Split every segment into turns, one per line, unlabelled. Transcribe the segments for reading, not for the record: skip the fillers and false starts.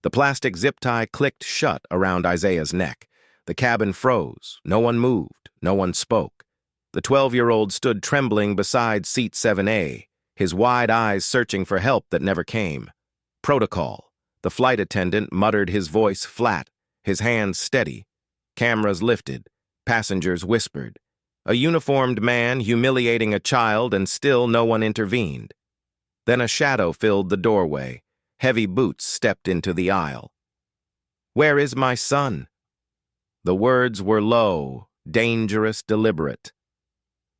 The plastic zip tie clicked shut around Isaiah's neck. The cabin froze. No one moved. No one spoke. The 12-year-old stood trembling beside seat 7A, his wide eyes searching for help that never came. Protocol. The flight attendant muttered, his voice flat, his hands steady. Cameras lifted. Passengers whispered. A uniformed man humiliating a child, and still no one intervened. Then a shadow filled the doorway. Heavy boots stepped into the aisle. "Where is my son?" The words were low, dangerous, deliberate.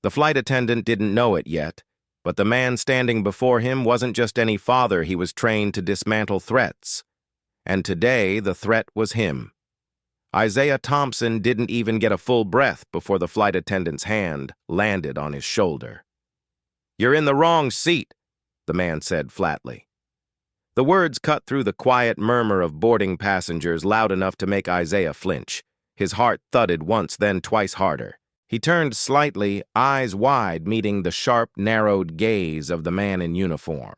The flight attendant didn't know it yet, but the man standing before him wasn't just any father he was trained to dismantle threats. And today the threat was him. Isaiah Thompson didn't even get a full breath before the flight attendant's hand landed on his shoulder. "You're in the wrong seat," the man said flatly. The words cut through the quiet murmur of boarding passengers loud enough to make Isaiah flinch. His heart thudded once, then twice harder. He turned slightly, eyes wide, meeting the sharp, narrowed gaze of the man in uniform.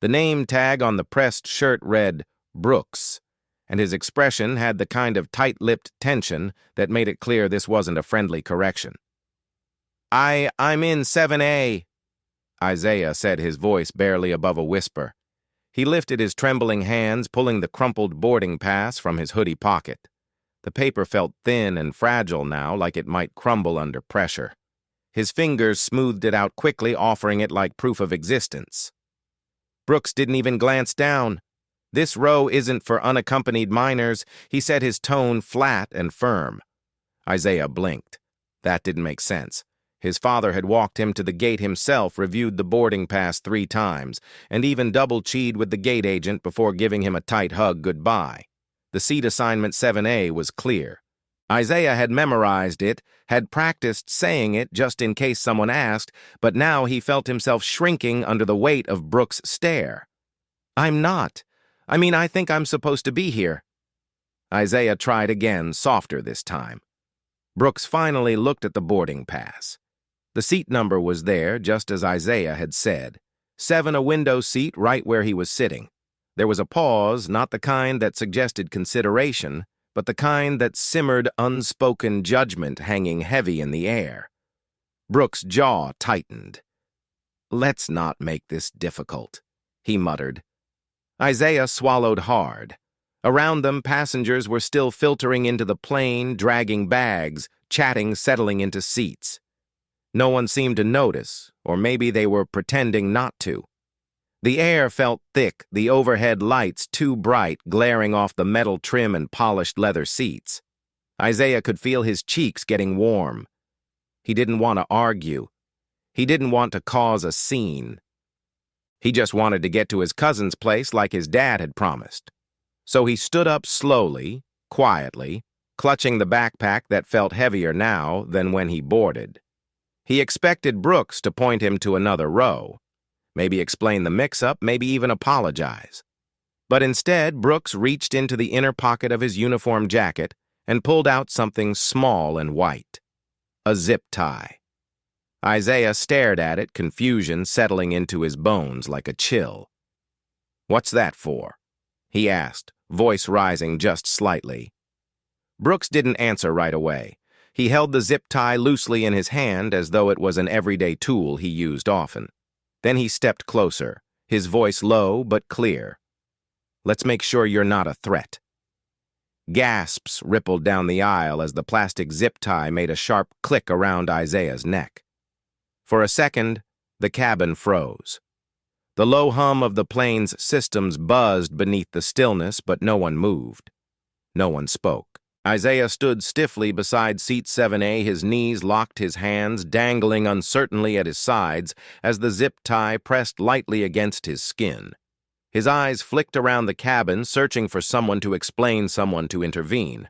The name tag on the pressed shirt read, Brooks, and his expression had the kind of tight-lipped tension that made it clear this wasn't a friendly correction. I'm in 7A, Isaiah said, his voice barely above a whisper. He lifted his trembling hands, pulling the crumpled boarding pass from his hoodie pocket. The paper felt thin and fragile now, like it might crumble under pressure. His fingers smoothed it out quickly, offering it like proof of existence. Brooks didn't even glance down. "This row isn't for unaccompanied minors," he said, his tone flat and firm. Isaiah blinked. That didn't make sense. His father had walked him to the gate himself, reviewed the boarding pass 3 times, and even double-cheed with the gate agent before giving him a tight hug goodbye. The seat assignment 7A was clear. Isaiah had memorized it, had practiced saying it just in case someone asked, but now he felt himself shrinking under the weight of Brooks' stare. "I'm not. I think I'm supposed to be here." Isaiah tried again, softer this time. Brooks finally looked at the boarding pass. The seat number was there, just as Isaiah had said. 7, a window seat right where he was sitting. There was a pause, not the kind that suggested consideration, but the kind that simmered unspoken judgment hanging heavy in the air. Brooks' jaw tightened. "Let's not make this difficult," he muttered. Isaiah swallowed hard. Around them, passengers were still filtering into the plane, dragging bags, chatting, settling into seats. No one seemed to notice, or maybe they were pretending not to. The air felt thick, the overhead lights too bright, glaring off the metal trim and polished leather seats. Isaiah could feel his cheeks getting warm. He didn't want to argue. He didn't want to cause a scene. He just wanted to get to his cousin's place like his dad had promised. So he stood up slowly, quietly, clutching the backpack that felt heavier now than when he boarded. He expected Brooks to point him to another row, maybe explain the mix-up, maybe even apologize. But instead, Brooks reached into the inner pocket of his uniform jacket and pulled out something small and white. A zip tie. Isaiah stared at it, confusion settling into his bones like a chill. "What's that for?" he asked, voice rising just slightly. Brooks didn't answer right away. He held the zip tie loosely in his hand as though it was an everyday tool he used often. Then he stepped closer, his voice low but clear. "Let's make sure you're not a threat." Gasps rippled down the aisle as the plastic zip tie made a sharp click around Isaiah's neck. For a second, the cabin froze. The low hum of the plane's systems buzzed beneath the stillness, but no one moved. No one spoke. Isaiah stood stiffly beside seat 7A, his knees locked, his hands dangling uncertainly at his sides as the zip tie pressed lightly against his skin. His eyes flicked around the cabin, searching for someone to explain, someone to intervene.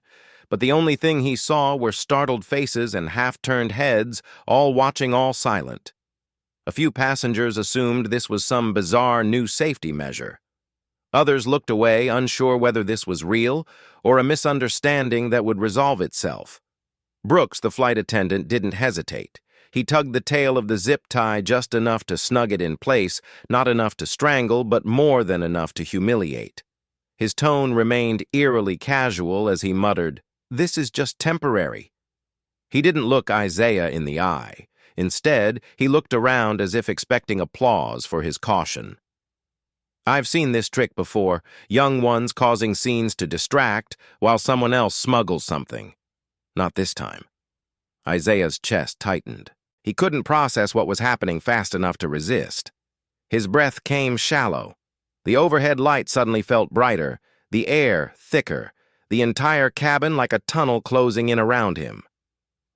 But the only thing he saw were startled faces and half-turned heads, all watching, all silent. A few passengers assumed this was some bizarre new safety measure. Others looked away, unsure whether this was real or a misunderstanding that would resolve itself. Brooks, the flight attendant, didn't hesitate. He tugged the tail of the zip tie just enough to snug it in place, not enough to strangle, but more than enough to humiliate. His tone remained eerily casual as he muttered, "This is just temporary." He didn't look Isaiah in the eye. Instead, he looked around as if expecting applause for his caution. I've seen this trick before, young ones causing scenes to distract while someone else smuggles something. Not this time. Isaiah's chest tightened. He couldn't process what was happening fast enough to resist. His breath came shallow. The overhead light suddenly felt brighter, the air thicker, the entire cabin like a tunnel closing in around him.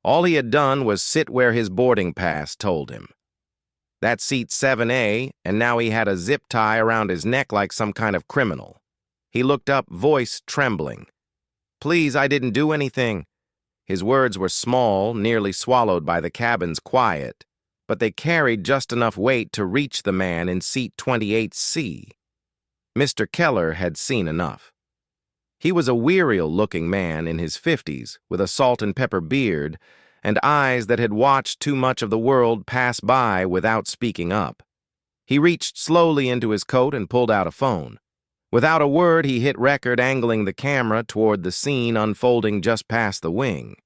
All he had done was sit where his boarding pass told him. That seat 7A, and now he had a zip tie around his neck like some kind of criminal. He looked up, voice trembling. "Please, I didn't do anything." His words were small, nearly swallowed by the cabin's quiet, but they carried just enough weight to reach the man in seat 28C. Mr. Keller had seen enough. He was a weary-looking man in his 50s, with a salt-and-pepper beard, and eyes that had watched too much of the world pass by without speaking up. He reached slowly into his coat and pulled out a phone. Without a word, he hit record, angling the camera toward the scene unfolding just past the wing.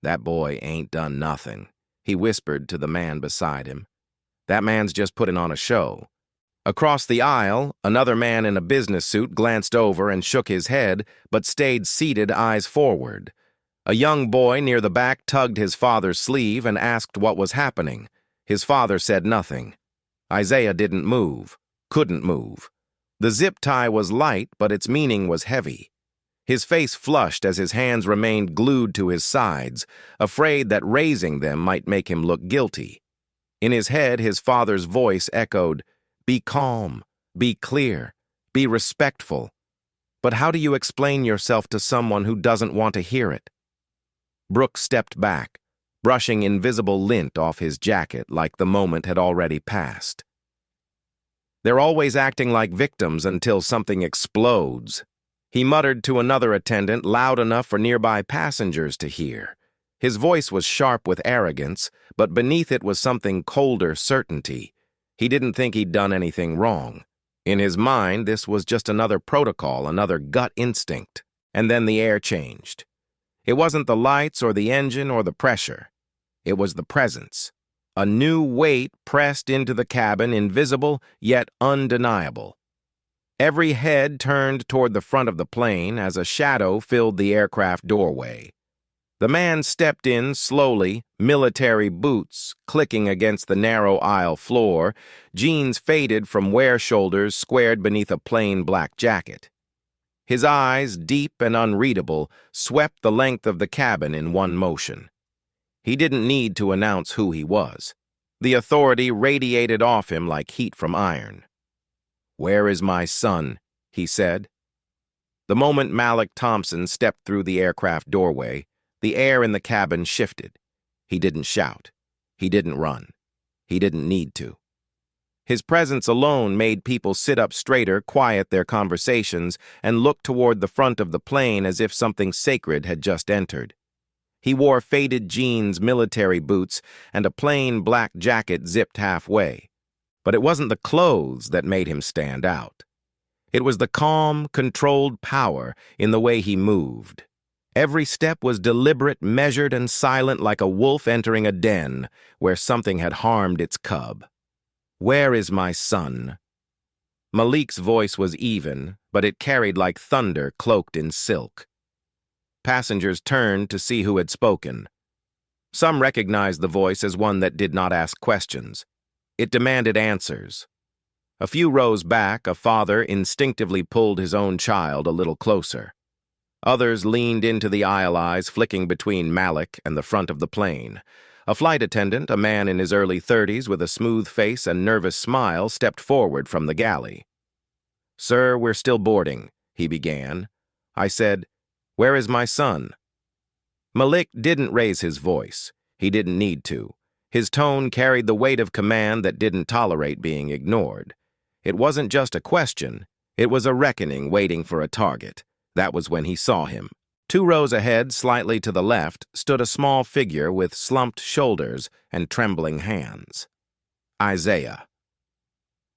"That boy ain't done nothing," he whispered to the man beside him. "That man's just putting on a show." Across the aisle, another man in a business suit glanced over and shook his head, but stayed seated, eyes forward. A young boy near the back tugged his father's sleeve and asked what was happening. His father said nothing. Isaiah didn't move, couldn't move. The zip tie was light, but its meaning was heavy. His face flushed as his hands remained glued to his sides, afraid that raising them might make him look guilty. In his head, his father's voice echoed, "Be calm, be clear, be respectful." But how do you explain yourself to someone who doesn't want to hear it? Brooke stepped back, brushing invisible lint off his jacket like the moment had already passed. "They're always acting like victims until something explodes," he muttered to another attendant, loud enough for nearby passengers to hear. His voice was sharp with arrogance, but beneath it was something colder certainty. He didn't think he'd done anything wrong. In his mind, this was just another protocol, another gut instinct. And then the air changed. It wasn't the lights or the engine or the pressure. It was the presence. A new weight pressed into the cabin, invisible yet undeniable. Every head turned toward the front of the plane as a shadow filled the aircraft doorway. The man stepped in slowly, military boots clicking against the narrow aisle floor, jeans faded from wear shoulders squared beneath a plain black jacket. His eyes, deep and unreadable, swept the length of the cabin in one motion. He didn't need to announce who he was. The authority radiated off him like heat from iron. "Where is my son?" he said. The moment Malik Thompson stepped through the aircraft doorway, the air in the cabin shifted. He didn't shout. He didn't run. He didn't need to. His presence alone made people sit up straighter, quiet their conversations, and look toward the front of the plane as if something sacred had just entered. He wore faded jeans, military boots, and a plain black jacket zipped halfway. But it wasn't the clothes that made him stand out. It was the calm, controlled power in the way he moved. Every step was deliberate, measured, and silent like a wolf entering a den where something had harmed its cub. "Where is my son?" Malik's voice was even, but it carried like thunder cloaked in silk. Passengers turned to see who had spoken. Some recognized the voice as one that did not ask questions. It demanded answers. A few rows back, a father instinctively pulled his own child a little closer. Others leaned into the aisle, eyes flicking between Malik and the front of the plane. A flight attendant, a man in his early 30s with a smooth face and nervous smile, stepped forward from the galley. "Sir, we're still boarding," he began. I said, "Where is my son?" Malik didn't raise his voice. He didn't need to. His tone carried the weight of command that didn't tolerate being ignored. It wasn't just a question. It was a reckoning waiting for a target. That was when he saw him. 2 rows ahead, slightly to the left, stood a small figure with slumped shoulders and trembling hands. Isaiah.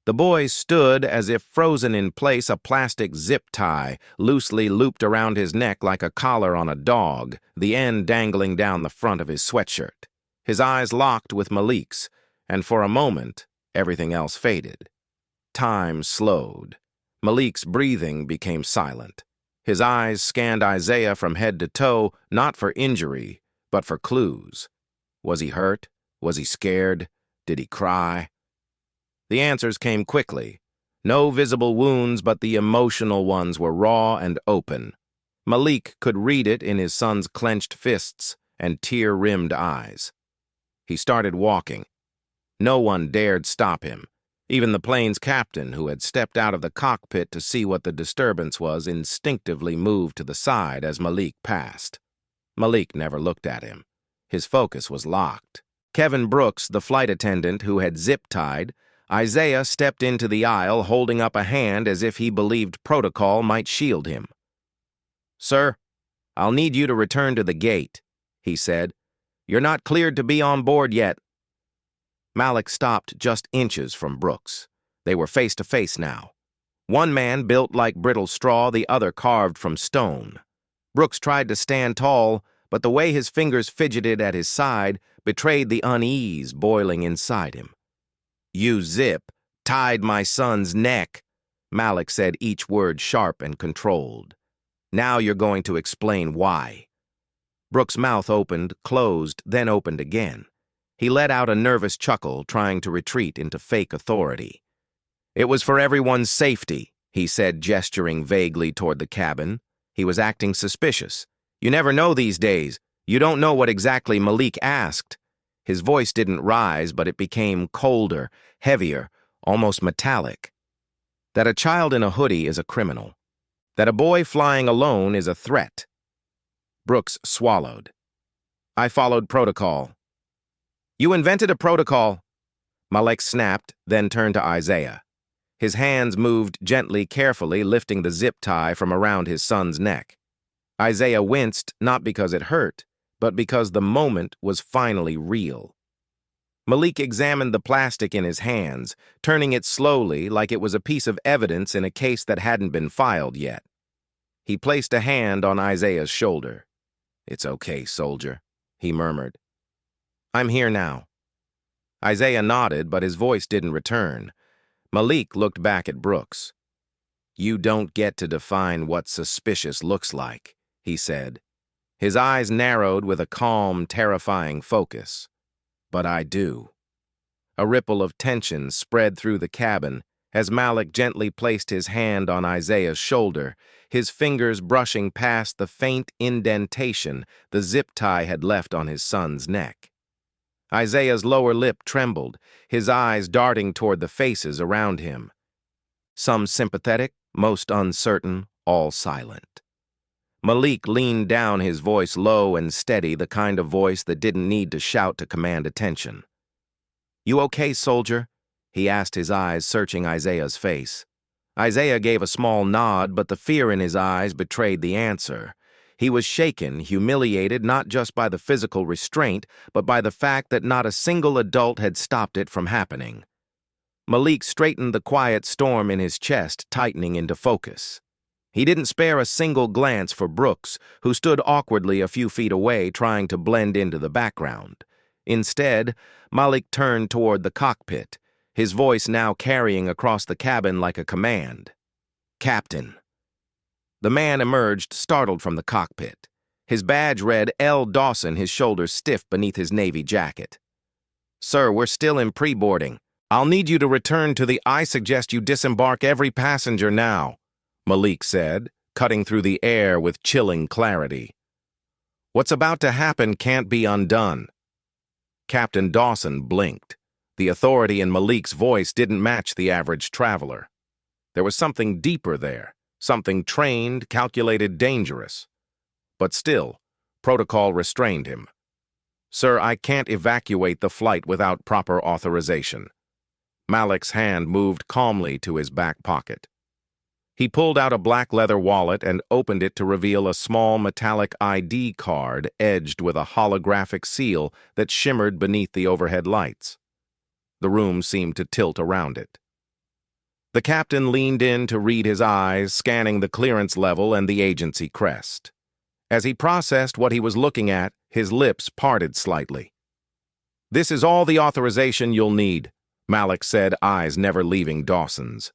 The boy stood as if frozen in place, a plastic zip tie loosely looped around his neck like a collar on a dog, the end dangling down the front of his sweatshirt. His eyes locked with Malik's, and for a moment, everything else faded. Time slowed. Malik's breathing became silent. His eyes scanned Isaiah from head to toe, not for injury, but for clues. Was he hurt? Was he scared? Did he cry? The answers came quickly. No visible wounds, but the emotional ones were raw and open. Malik could read it in his son's clenched fists and tear-rimmed eyes. He started walking. No one dared stop him. Even the plane's captain, who had stepped out of the cockpit to see what the disturbance was, instinctively moved to the side as Malik passed. Malik never looked at him. His focus was locked. Kevin Brooks, the flight attendant who had zip-tied, Isaiah stepped into the aisle holding up a hand as if he believed protocol might shield him. "Sir, I'll need you to return to the gate," he said. "You're not cleared to be on board yet." Malik stopped just inches from Brooks. They were face to face now. One man built like brittle straw, the other carved from stone. Brooks tried to stand tall, but the way his fingers fidgeted at his side betrayed the unease boiling inside him. "You tied my son's neck," Malik said, each word sharp and controlled. "Now you're going to explain why." Brooks' mouth opened, closed, then opened again. He let out a nervous chuckle, trying to retreat into fake authority. "It was for everyone's safety," he said, gesturing vaguely toward the cabin. He was acting suspicious. "You never know these days. You don't know what exactly Malik asked." His voice didn't rise, but it became colder, heavier, almost metallic. "That a child in a hoodie is a criminal. That a boy flying alone is a threat." Brooks swallowed. "I followed protocol." "You invented a protocol." Malik snapped, then turned to Isaiah. His hands moved gently, carefully, lifting the zip tie from around his son's neck. Isaiah winced, not because it hurt, but because the moment was finally real. Malik examined the plastic in his hands, turning it slowly like it was a piece of evidence in a case that hadn't been filed yet. He placed a hand on Isaiah's shoulder. "It's okay, soldier," he murmured. "I'm here now." Isaiah nodded, but his voice didn't return. Malik looked back at Brooks. "You don't get to define what suspicious looks like," he said. His eyes narrowed with a calm, terrifying focus. "But I do." A ripple of tension spread through the cabin as Malik gently placed his hand on Isaiah's shoulder, his fingers brushing past the faint indentation the zip tie had left on his son's neck. Isaiah's lower lip trembled, his eyes darting toward the faces around him. Some sympathetic, most uncertain, all silent. Malik leaned down, his voice low and steady, the kind of voice that didn't need to shout to command attention. "You okay, soldier?" he asked, his eyes searching Isaiah's face. Isaiah gave a small nod, but the fear in his eyes betrayed the answer. He was shaken, humiliated not just by the physical restraint, but by the fact that not a single adult had stopped it from happening. Malik straightened the quiet storm in his chest, tightening into focus. He didn't spare a single glance for Brooks, who stood awkwardly a few feet away, trying to blend into the background. Instead, Malik turned toward the cockpit, his voice now carrying across the cabin like a command. "Captain." The man emerged, startled from the cockpit. His badge read L. Dawson, his shoulders stiff beneath his navy jacket. "Sir, we're still in pre-boarding. I'll need you to return to the I suggest you disembark every passenger now," Malik said, cutting through the air with chilling clarity. "What's about to happen can't be undone." Captain Dawson blinked. The authority in Malik's voice didn't match the average traveler. There was something deeper there, something trained, calculated, dangerous. But still, protocol restrained him. "Sir, I can't evacuate the flight without proper authorization." Malik's hand moved calmly to his back pocket. He pulled out a black leather wallet and opened it to reveal a small metallic ID card edged with a holographic seal that shimmered beneath the overhead lights. The room seemed to tilt around it. The captain leaned in to read his eyes, scanning the clearance level and the agency crest. As he processed what he was looking at, his lips parted slightly. "This is all the authorization you'll need," Malik said, eyes never leaving Dawson's.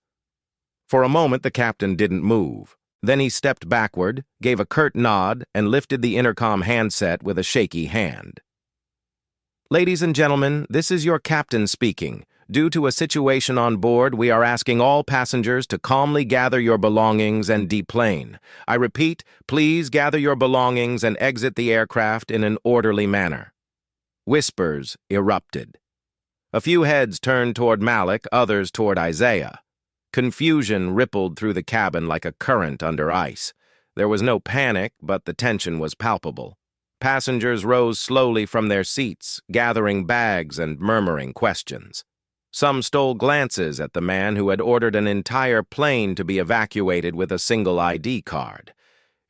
For a moment, the captain didn't move. Then he stepped backward, gave a curt nod, and lifted the intercom handset with a shaky hand. "Ladies and gentlemen, this is your captain speaking. Due to a situation on board, we are asking all passengers to calmly gather your belongings and deplane. I repeat, please gather your belongings and exit the aircraft in an orderly manner." Whispers erupted. A few heads turned toward Malik, others toward Isaiah. Confusion rippled through the cabin like a current under ice. There was no panic, but the tension was palpable. Passengers rose slowly from their seats, gathering bags and murmuring questions. Some stole glances at the man who had ordered an entire plane to be evacuated with a single ID card.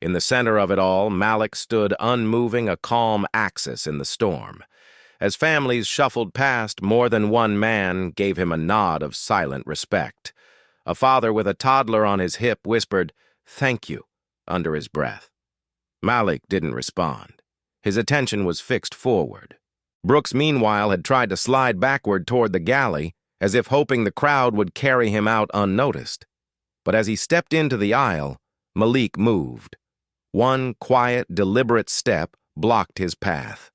In the center of it all, Malik stood unmoving, a calm axis in the storm. As families shuffled past, more than one man gave him a nod of silent respect. A father with a toddler on his hip whispered, "Thank you," under his breath. Malik didn't respond. His attention was fixed forward. Brooks, meanwhile, had tried to slide backward toward the galley, as if hoping the crowd would carry him out unnoticed. But as he stepped into the aisle, Malik moved. One quiet, deliberate step blocked his path.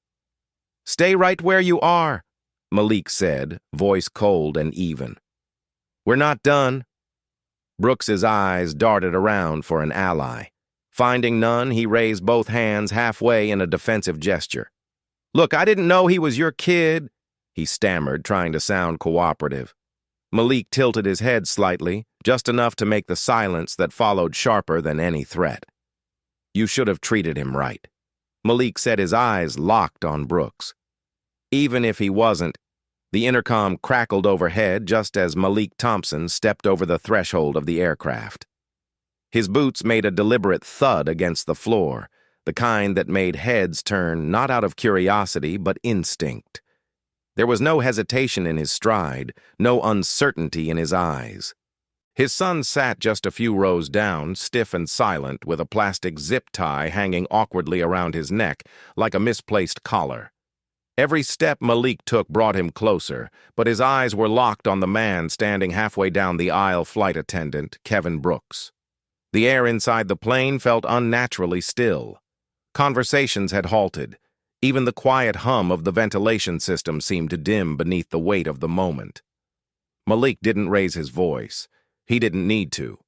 "Stay right where you are," Malik said, voice cold and even. "We're not done." Brooks's eyes darted around for an ally. Finding none, he raised both hands halfway in a defensive gesture. "Look, I didn't know he was your kid," he stammered, trying to sound cooperative. Malik tilted his head slightly, just enough to make the silence that followed sharper than any threat. "You should have treated him right." Malik said, his eyes locked on Brooks. Even if he wasn't, the intercom crackled overhead just as Malik Thompson stepped over the threshold of the aircraft. His boots made a deliberate thud against the floor, the kind that made heads turn not out of curiosity but instinct. There was no hesitation in his stride, no uncertainty in his eyes. His son sat just a few rows down, stiff and silent, with a plastic zip tie hanging awkwardly around his neck like a misplaced collar. Every step Malik took brought him closer, but his eyes were locked on the man standing halfway down the aisle, flight attendant, Kevin Brooks. The air inside the plane felt unnaturally still. Conversations had halted. Even the quiet hum of the ventilation system seemed to dim beneath the weight of the moment. Malik didn't raise his voice. He didn't need to.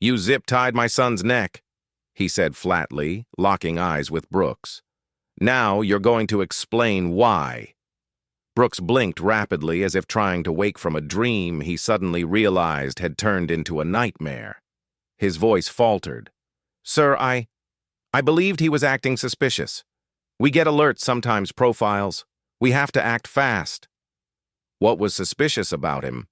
"You zip-tied my son's neck," he said flatly, locking eyes with Brooks. "Now you're going to explain why." Brooks blinked rapidly, as if trying to wake from a dream he suddenly realized had turned into a nightmare. His voice faltered. "Sir, I believed he was acting suspicious. We get alerts, sometimes profiles. We have to act fast." "What was suspicious about him?"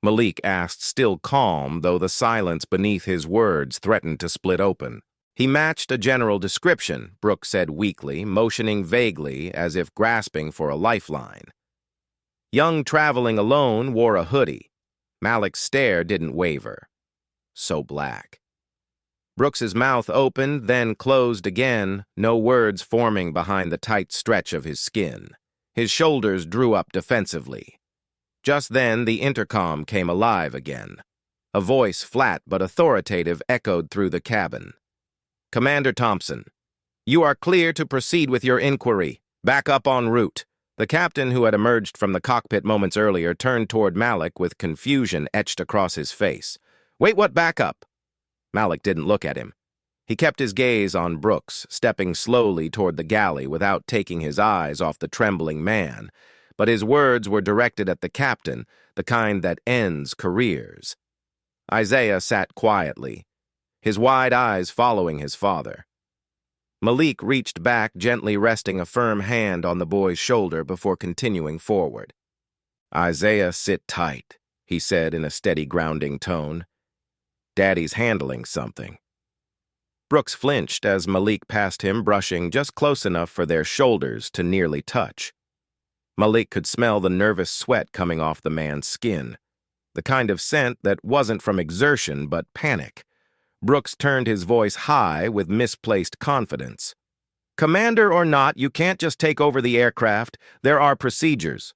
Malik asked, still calm, though the silence beneath his words threatened to split open. "He matched a general description," Brooks said weakly, motioning vaguely as if grasping for a lifeline. "Young, traveling alone, wore a hoodie." Malik's stare didn't waver. "So black." Brooks's mouth opened, then closed again, no words forming behind the tight stretch of his skin. His shoulders drew up defensively. Just then, the intercom came alive again. A voice, flat but authoritative, echoed through the cabin. "Commander Thompson, you are clear to proceed with your inquiry. Back up en route." The captain, who had emerged from the cockpit moments earlier, turned toward Malik with confusion etched across his face. "Wait, what backup?" Malik didn't look at him. He kept his gaze on Brooks, stepping slowly toward the galley without taking his eyes off the trembling man. But his words were directed at the captain, the kind that ends careers. Isaiah sat quietly, his wide eyes following his father. Malik reached back, gently resting a firm hand on the boy's shoulder before continuing forward. "Isaiah, sit tight," he said in a steady, grounding tone. "Daddy's handling something." Brooks flinched as Malik passed him, brushing just close enough for their shoulders to nearly touch. Malik could smell the nervous sweat coming off the man's skin. the kind of scent that wasn't from exertion but panic. Brooks turned his voice high with misplaced confidence. "Commander or not, you can't just take over the aircraft. There are procedures."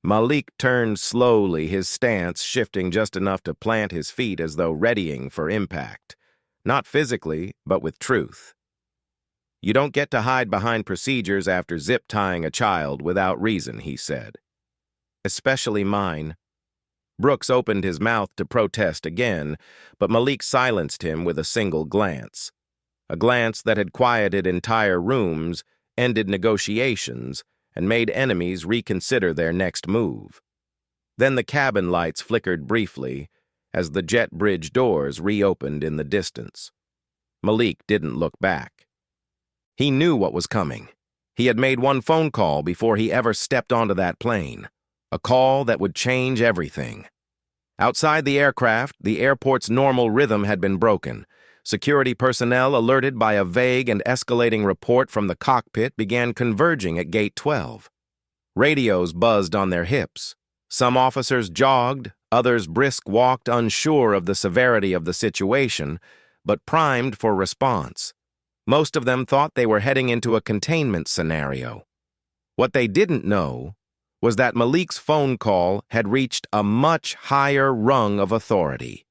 Malik turned slowly, his stance shifting just enough to plant his feet as though readying for impact. Not physically, but with truth. "You don't get to hide behind procedures after zip-tying a child without reason," he said. "Especially mine." Brooks opened his mouth to protest again, but Malik silenced him with a single glance. A glance that had quieted entire rooms, ended negotiations, and made enemies reconsider their next move. Then the cabin lights flickered briefly as the jet bridge doors reopened in the distance. Malik didn't look back. He knew what was coming. He had made one phone call before he ever stepped onto that plane, a call that would change everything. Outside the aircraft, the airport's normal rhythm had been broken. Security personnel, alerted by a vague and escalating report from the cockpit, began converging at Gate 12. Radios buzzed on their hips. Some officers jogged, others brisk walked, unsure of the severity of the situation, but primed for response. Most of them thought they were heading into a containment scenario. What they didn't know was that Malik's phone call had reached a much higher rung of authority.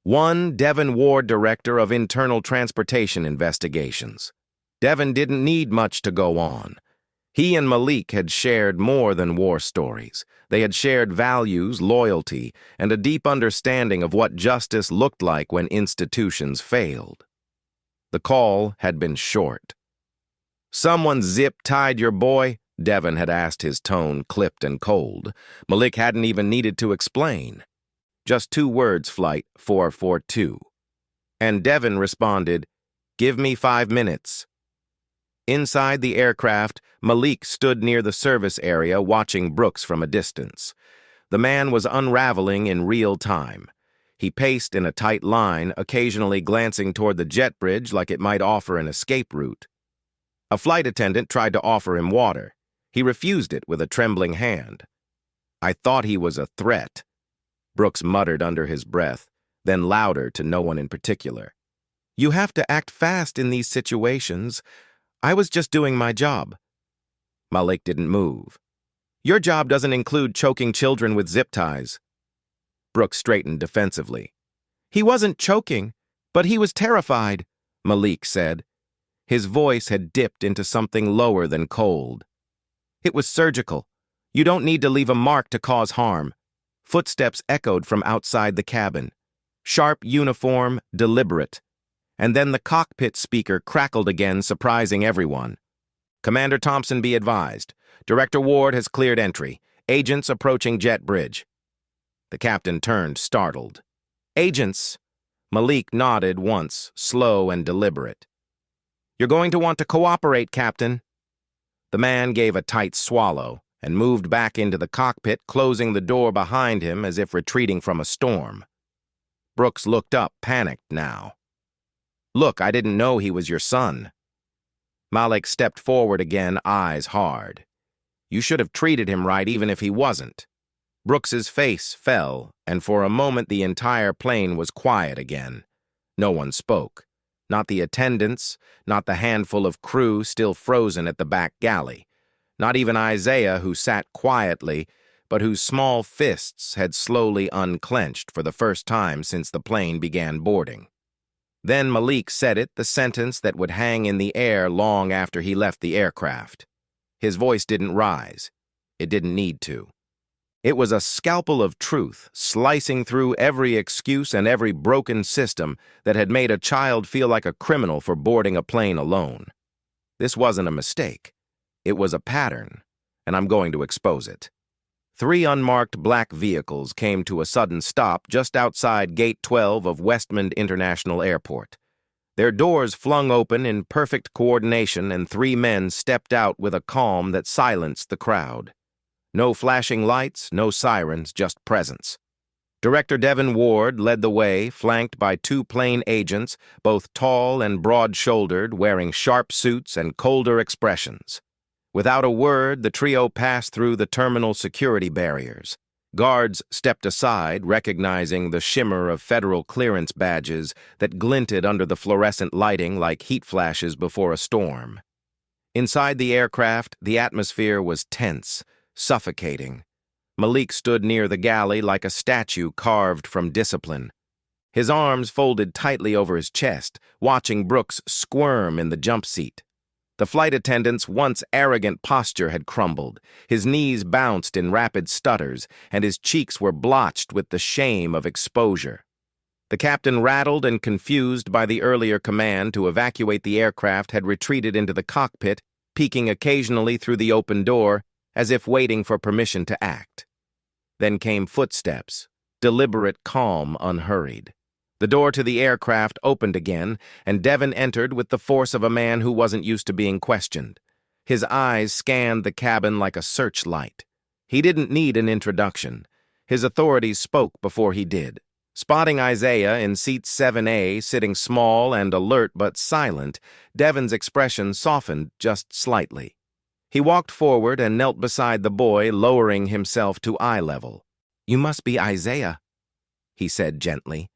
One Devin Ward, Director of Internal Transportation Investigations. Devin didn't need much to go on. He and Malik had shared more than war stories. They had shared values, loyalty, and a deep understanding of what justice looked like when institutions failed. The call had been short. "Someone zip-tied your boy?" Devin had asked, his tone clipped and cold. Malik hadn't even needed to explain. Just 2 words, Flight 442. And Devin responded, "Give me 5 minutes." Inside the aircraft, Malik stood near the service area watching Brooks from a distance. The man was unraveling in real time. He paced in a tight line, occasionally glancing toward the jet bridge like it might offer an escape route. A flight attendant tried to offer him water. He refused it with a trembling hand. "I thought he was a threat," Brooks muttered under his breath, then louder to no one in particular. "You have to act fast in these situations. I was just doing my job." Malik didn't move. "Your job doesn't include choking children with zip ties." Brooks straightened defensively. "He wasn't choking, but he was terrified," Malik said. His voice had dipped into something lower than cold. "It was surgical. You don't need to leave a mark to cause harm." Footsteps echoed from outside the cabin. Sharp uniform, deliberate. And then the cockpit speaker crackled again, surprising everyone. "Commander Thompson, be advised. Director Ward has cleared entry. Agents approaching jet bridge." The captain turned, startled. "Agents?" Malik nodded once, slow and deliberate. "You're going to want to cooperate, Captain." The man gave a tight swallow and moved back into the cockpit, closing the door behind him as if retreating from a storm. Brooks looked up, panicked now. "Look, I didn't know he was your son." Malik stepped forward again, eyes hard. "You should have treated him right even if he wasn't." Brooks's face fell, and for a moment the entire plane was quiet again. No one spoke. Not the attendants, not the handful of crew still frozen at the back galley. Not even Isaiah, who sat quietly, but whose small fists had slowly unclenched for the first time since the plane began boarding. Then Malik said it, the sentence that would hang in the air long after he left the aircraft. His voice didn't rise. It didn't need to. It was a scalpel of truth, slicing through every excuse and every broken system that had made a child feel like a criminal for boarding a plane alone. This wasn't a mistake. It was a pattern, and I'm going to expose it. 3 unmarked black vehicles came to a sudden stop just outside Gate 12 of Westmond International Airport. Their doors flung open in perfect coordination, and 3 men stepped out with a calm that silenced the crowd. No flashing lights, no sirens, just presence. Director Devin Ward led the way, flanked by 2 plane agents, both tall and broad-shouldered, wearing sharp suits and colder expressions. Without a word, the trio passed through the terminal security barriers. Guards stepped aside, recognizing the shimmer of federal clearance badges that glinted under the fluorescent lighting like heat flashes before a storm. Inside the aircraft, the atmosphere was tense, suffocating. Malik stood near the galley like a statue carved from discipline. His arms folded tightly over his chest, watching Brooks squirm in the jump seat. The flight attendant's once arrogant posture had crumbled. His knees bounced in rapid stutters, and his cheeks were blotched with the shame of exposure. The captain, rattled and confused by the earlier command to evacuate the aircraft, had retreated into the cockpit, peeking occasionally through the open door, as if waiting for permission to act. Then came footsteps, deliberate, calm, unhurried. The door to the aircraft opened again, and Devon entered with the force of a man who wasn't used to being questioned. His eyes scanned the cabin like a searchlight. He didn't need an introduction. His authorities spoke before he did. Spotting Isaiah in seat 7A, sitting small and alert but silent, Devon's expression softened just slightly. He walked forward and knelt beside the boy, lowering himself to eye level. "You must be Isaiah," he said gently.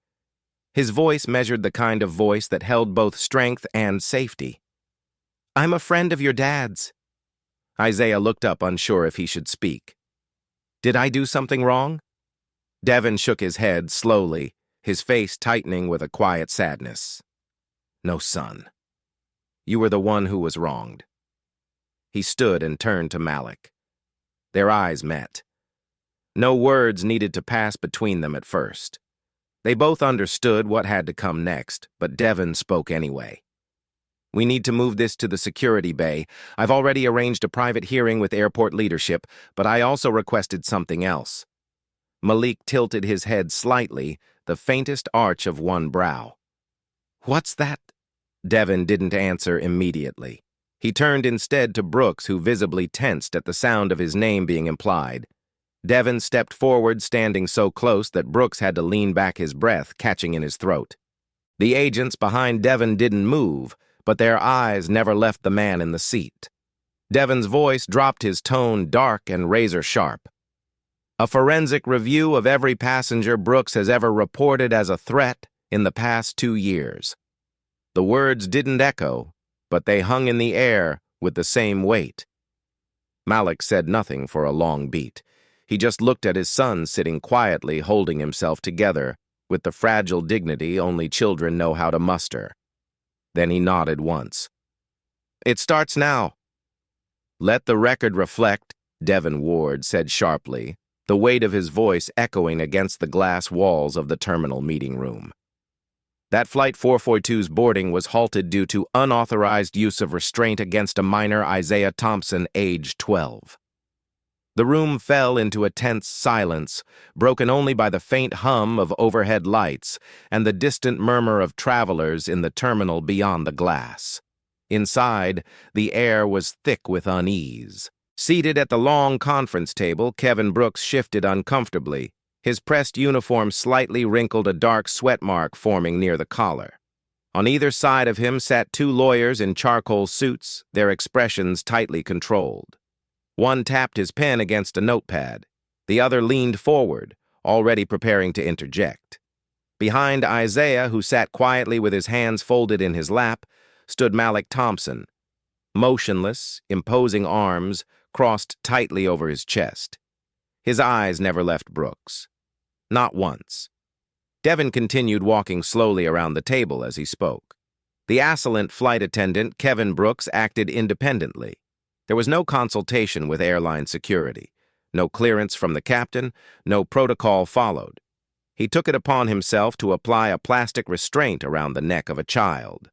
His voice measured the kind of voice that held both strength and safety. "I'm a friend of your dad's." Isaiah looked up, unsure if he should speak. "Did I do something wrong?" Devon shook his head slowly, his face tightening with a quiet sadness. "No, son. You were the one who was wronged." He stood and turned to Malik. Their eyes met. No words needed to pass between them at first. They both understood what had to come next, but Devon spoke anyway. "We need to move this to the security bay. I've already arranged a private hearing with airport leadership, but I also requested something else." Malik tilted his head slightly, the faintest arch of one brow. "What's that?" Devon didn't answer immediately. He turned instead to Brooks, who visibly tensed at the sound of his name being implied. Devon stepped forward, standing so close that Brooks had to lean back, his breath catching in his throat. The agents behind Devon didn't move, but their eyes never left the man in the seat. Devon's voice dropped, his tone dark and razor-sharp. "A forensic review of every passenger Brooks has ever reported as a threat in the past 2 years." The words didn't echo, but they hung in the air with the same weight. Malik said nothing for a long beat. He just looked at his son sitting quietly, holding himself together, with the fragile dignity only children know how to muster. Then he nodded once. "It starts now." "Let the record reflect," Devon Ward said sharply, the weight of his voice echoing against the glass walls of the terminal meeting room. "That Flight 442's boarding was halted due to unauthorized use of restraint against a minor, Isaiah Thompson, age 12. The room fell into a tense silence, broken only by the faint hum of overhead lights and the distant murmur of travelers in the terminal beyond the glass. Inside, the air was thick with unease. Seated at the long conference table, Kevin Brooks shifted uncomfortably. His pressed uniform slightly wrinkled, a dark sweat mark forming near the collar. On either side of him sat 2 lawyers in charcoal suits, their expressions tightly controlled. One tapped his pen against a notepad. The other leaned forward, already preparing to interject. Behind Isaiah, who sat quietly with his hands folded in his lap, stood Malik Thompson. Motionless, imposing arms crossed tightly over his chest. His eyes never left Brooks. Not once. Devon continued walking slowly around the table as he spoke. The assailant flight attendant, Kevin Brooks, acted independently. There was no consultation with airline security, no clearance from the captain, no protocol followed. He took it upon himself to apply a plastic restraint around the neck of a child.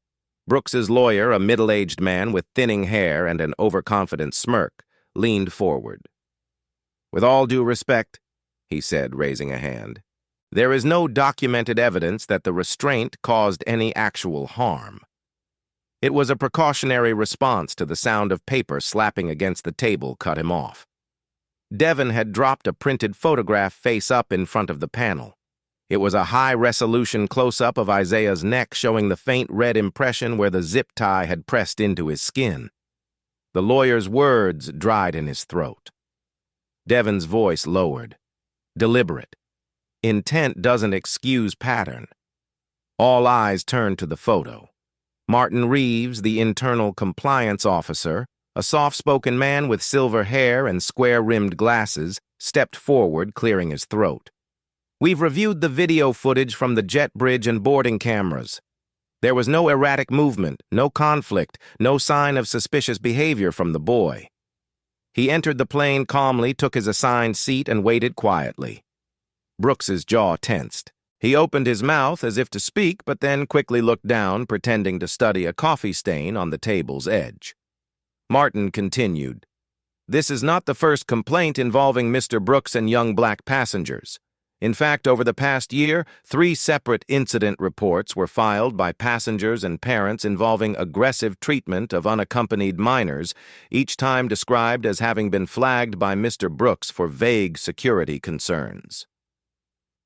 Brooks's lawyer, a middle-aged man with thinning hair and an overconfident smirk, leaned forward. "With all due respect," he said, raising a hand, "there is no documented evidence that the restraint caused any actual harm." It was a precautionary response to the sound of paper slapping against the table cut him off. Devon had dropped a printed photograph face up in front of the panel. It was a high-resolution close-up of Isaiah's neck, showing the faint red impression where the zip tie had pressed into his skin. The lawyer's words dried in his throat. Devon's voice lowered. deliberate. Intent doesn't excuse pattern. All eyes turned to the photo. Martin Reeves, the internal compliance officer, a soft-spoken man with silver hair and square-rimmed glasses, stepped forward, clearing his throat. "We've reviewed the video footage from the jet bridge and boarding cameras. There was no erratic movement, no conflict, no sign of suspicious behavior from the boy." He entered the plane calmly, took his assigned seat, and waited quietly. Brooks's jaw tensed. He opened his mouth as if to speak, but then quickly looked down, pretending to study a coffee stain on the table's edge. Martin continued, "This is not the first complaint involving Mr. Brooks and young black passengers. In fact, over the past year, 3 separate incident reports were filed by passengers and parents involving aggressive treatment of unaccompanied minors, each time described as having been flagged by Mr. Brooks for vague security concerns."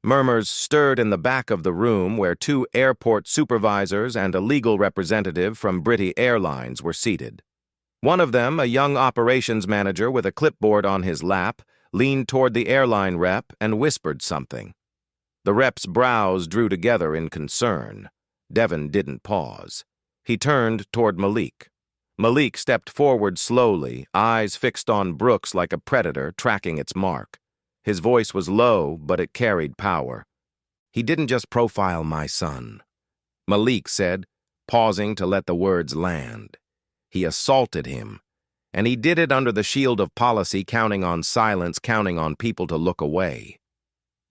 Murmurs stirred in the back of the room where 2 airport supervisors and a legal representative from British Airlines were seated. One of them, a young operations manager with a clipboard on his lap, leaned toward the airline rep and whispered something. The rep's brows drew together in concern. Devin didn't pause. He turned toward Malik. Malik stepped forward slowly, eyes fixed on Brooks like a predator tracking its mark. His voice was low, but it carried power. "He didn't just profile my son," Malik said, pausing to let the words land. "He assaulted him, and he did it under the shield of policy, counting on silence, counting on people to look away."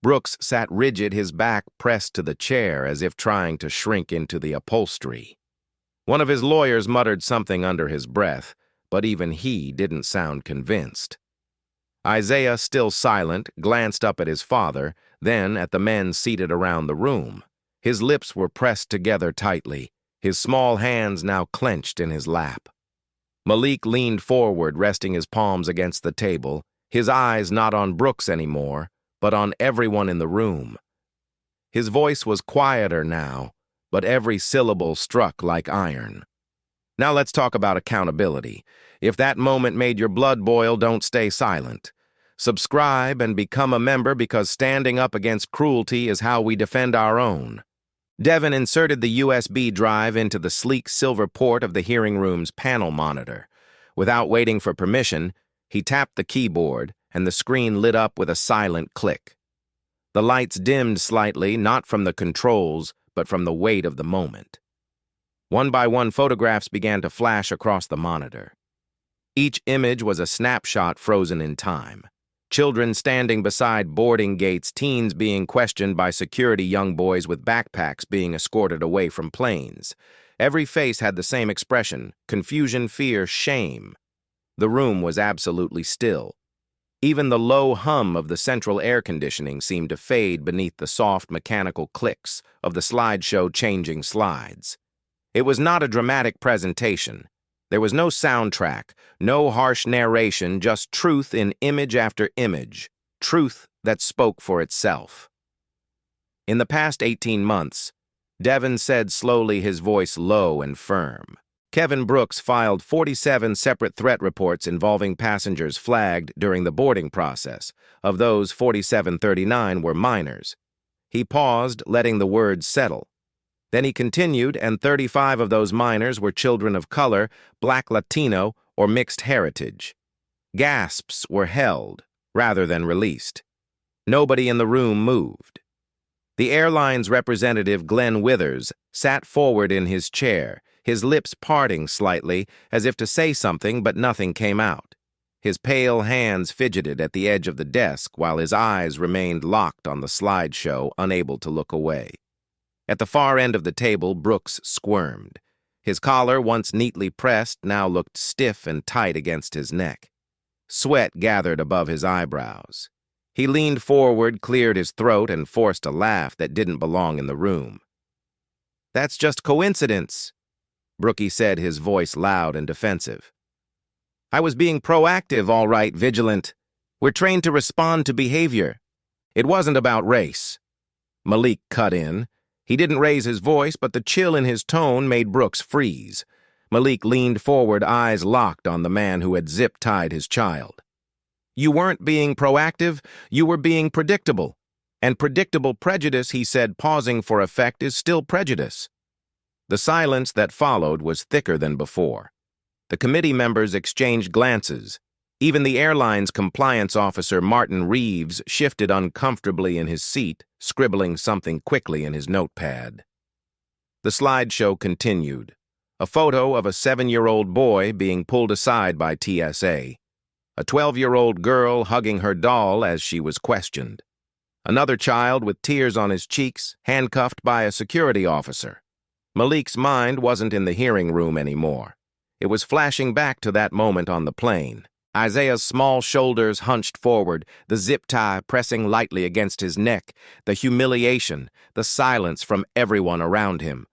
Brooks sat rigid, his back pressed to the chair as if trying to shrink into the upholstery. One of his lawyers muttered something under his breath, but even he didn't sound convinced. Isaiah, still silent, glanced up at his father, then at the men seated around the room. His lips were pressed together tightly, his small hands now clenched in his lap. Malik leaned forward, resting his palms against the table, his eyes not on Brooks anymore, but on everyone in the room. His voice was quieter now, but every syllable struck like iron. "Now let's talk about accountability. If that moment made your blood boil, don't stay silent. Subscribe and become a member, because standing up against cruelty is how we defend our own." Devin inserted the USB drive into the sleek silver port of the hearing room's panel monitor. Without waiting for permission, he tapped the keyboard, and the screen lit up with a silent click. The lights dimmed slightly, not from the controls, but from the weight of the moment. One by one, photographs began to flash across the monitor. Each image was a snapshot frozen in time. Children standing beside boarding gates, teens being questioned by security, young boys with backpacks being escorted away from planes. Every face had the same expression: confusion, fear, shame. The room was absolutely still. Even the low hum of the central air conditioning seemed to fade beneath the soft mechanical clicks of the slideshow changing slides. It was not a dramatic presentation. There was no soundtrack, no harsh narration, just truth in image after image, truth that spoke for itself. "In the past 18 months, Devin said slowly, his voice low and firm, Kevin Brooks filed 47 separate threat reports involving passengers flagged during the boarding process. Of those, 4739 were minors. He paused, letting the words settle. Then he continued, and 35 of those minors were children of color, Black, Latino, or mixed heritage. Gasps were held, rather than released. Nobody in the room moved. The airline's representative, Glenn Withers, sat forward in his chair, his lips parting slightly, as if to say something, but nothing came out. His pale hands fidgeted at the edge of the desk, while his eyes remained locked on the slideshow, unable to look away. At the far end of the table, Brooks squirmed. His collar, once neatly pressed, now looked stiff and tight against his neck. Sweat gathered above his eyebrows. He leaned forward, cleared his throat, and forced a laugh that didn't belong in the room. "That's just coincidence," Brookie said, his voice loud and defensive. "I was being proactive, all right, vigilant. We're trained to respond to behavior. It wasn't about race." Malik cut in. He didn't raise his voice, but the chill in his tone made Brooks freeze. Malik leaned forward, eyes locked on the man who had zip-tied his child. You weren't being proactive, you were being predictable. And predictable prejudice, he said, pausing for effect, is still prejudice. The silence that followed was thicker than before. The committee members exchanged glances. Even the airline's compliance officer, Martin Reeves, shifted uncomfortably in his seat, scribbling something quickly in his notepad. The slideshow continued. A photo of a 7-year-old boy being pulled aside by TSA. A 12-year-old girl hugging her doll as she was questioned. Another child with tears on his cheeks, handcuffed by a security officer. Malik's mind wasn't in the hearing room anymore. It was flashing back to that moment on the plane. Isaiah's small shoulders hunched forward, the zip tie pressing lightly against his neck, the humiliation, the silence from everyone around him.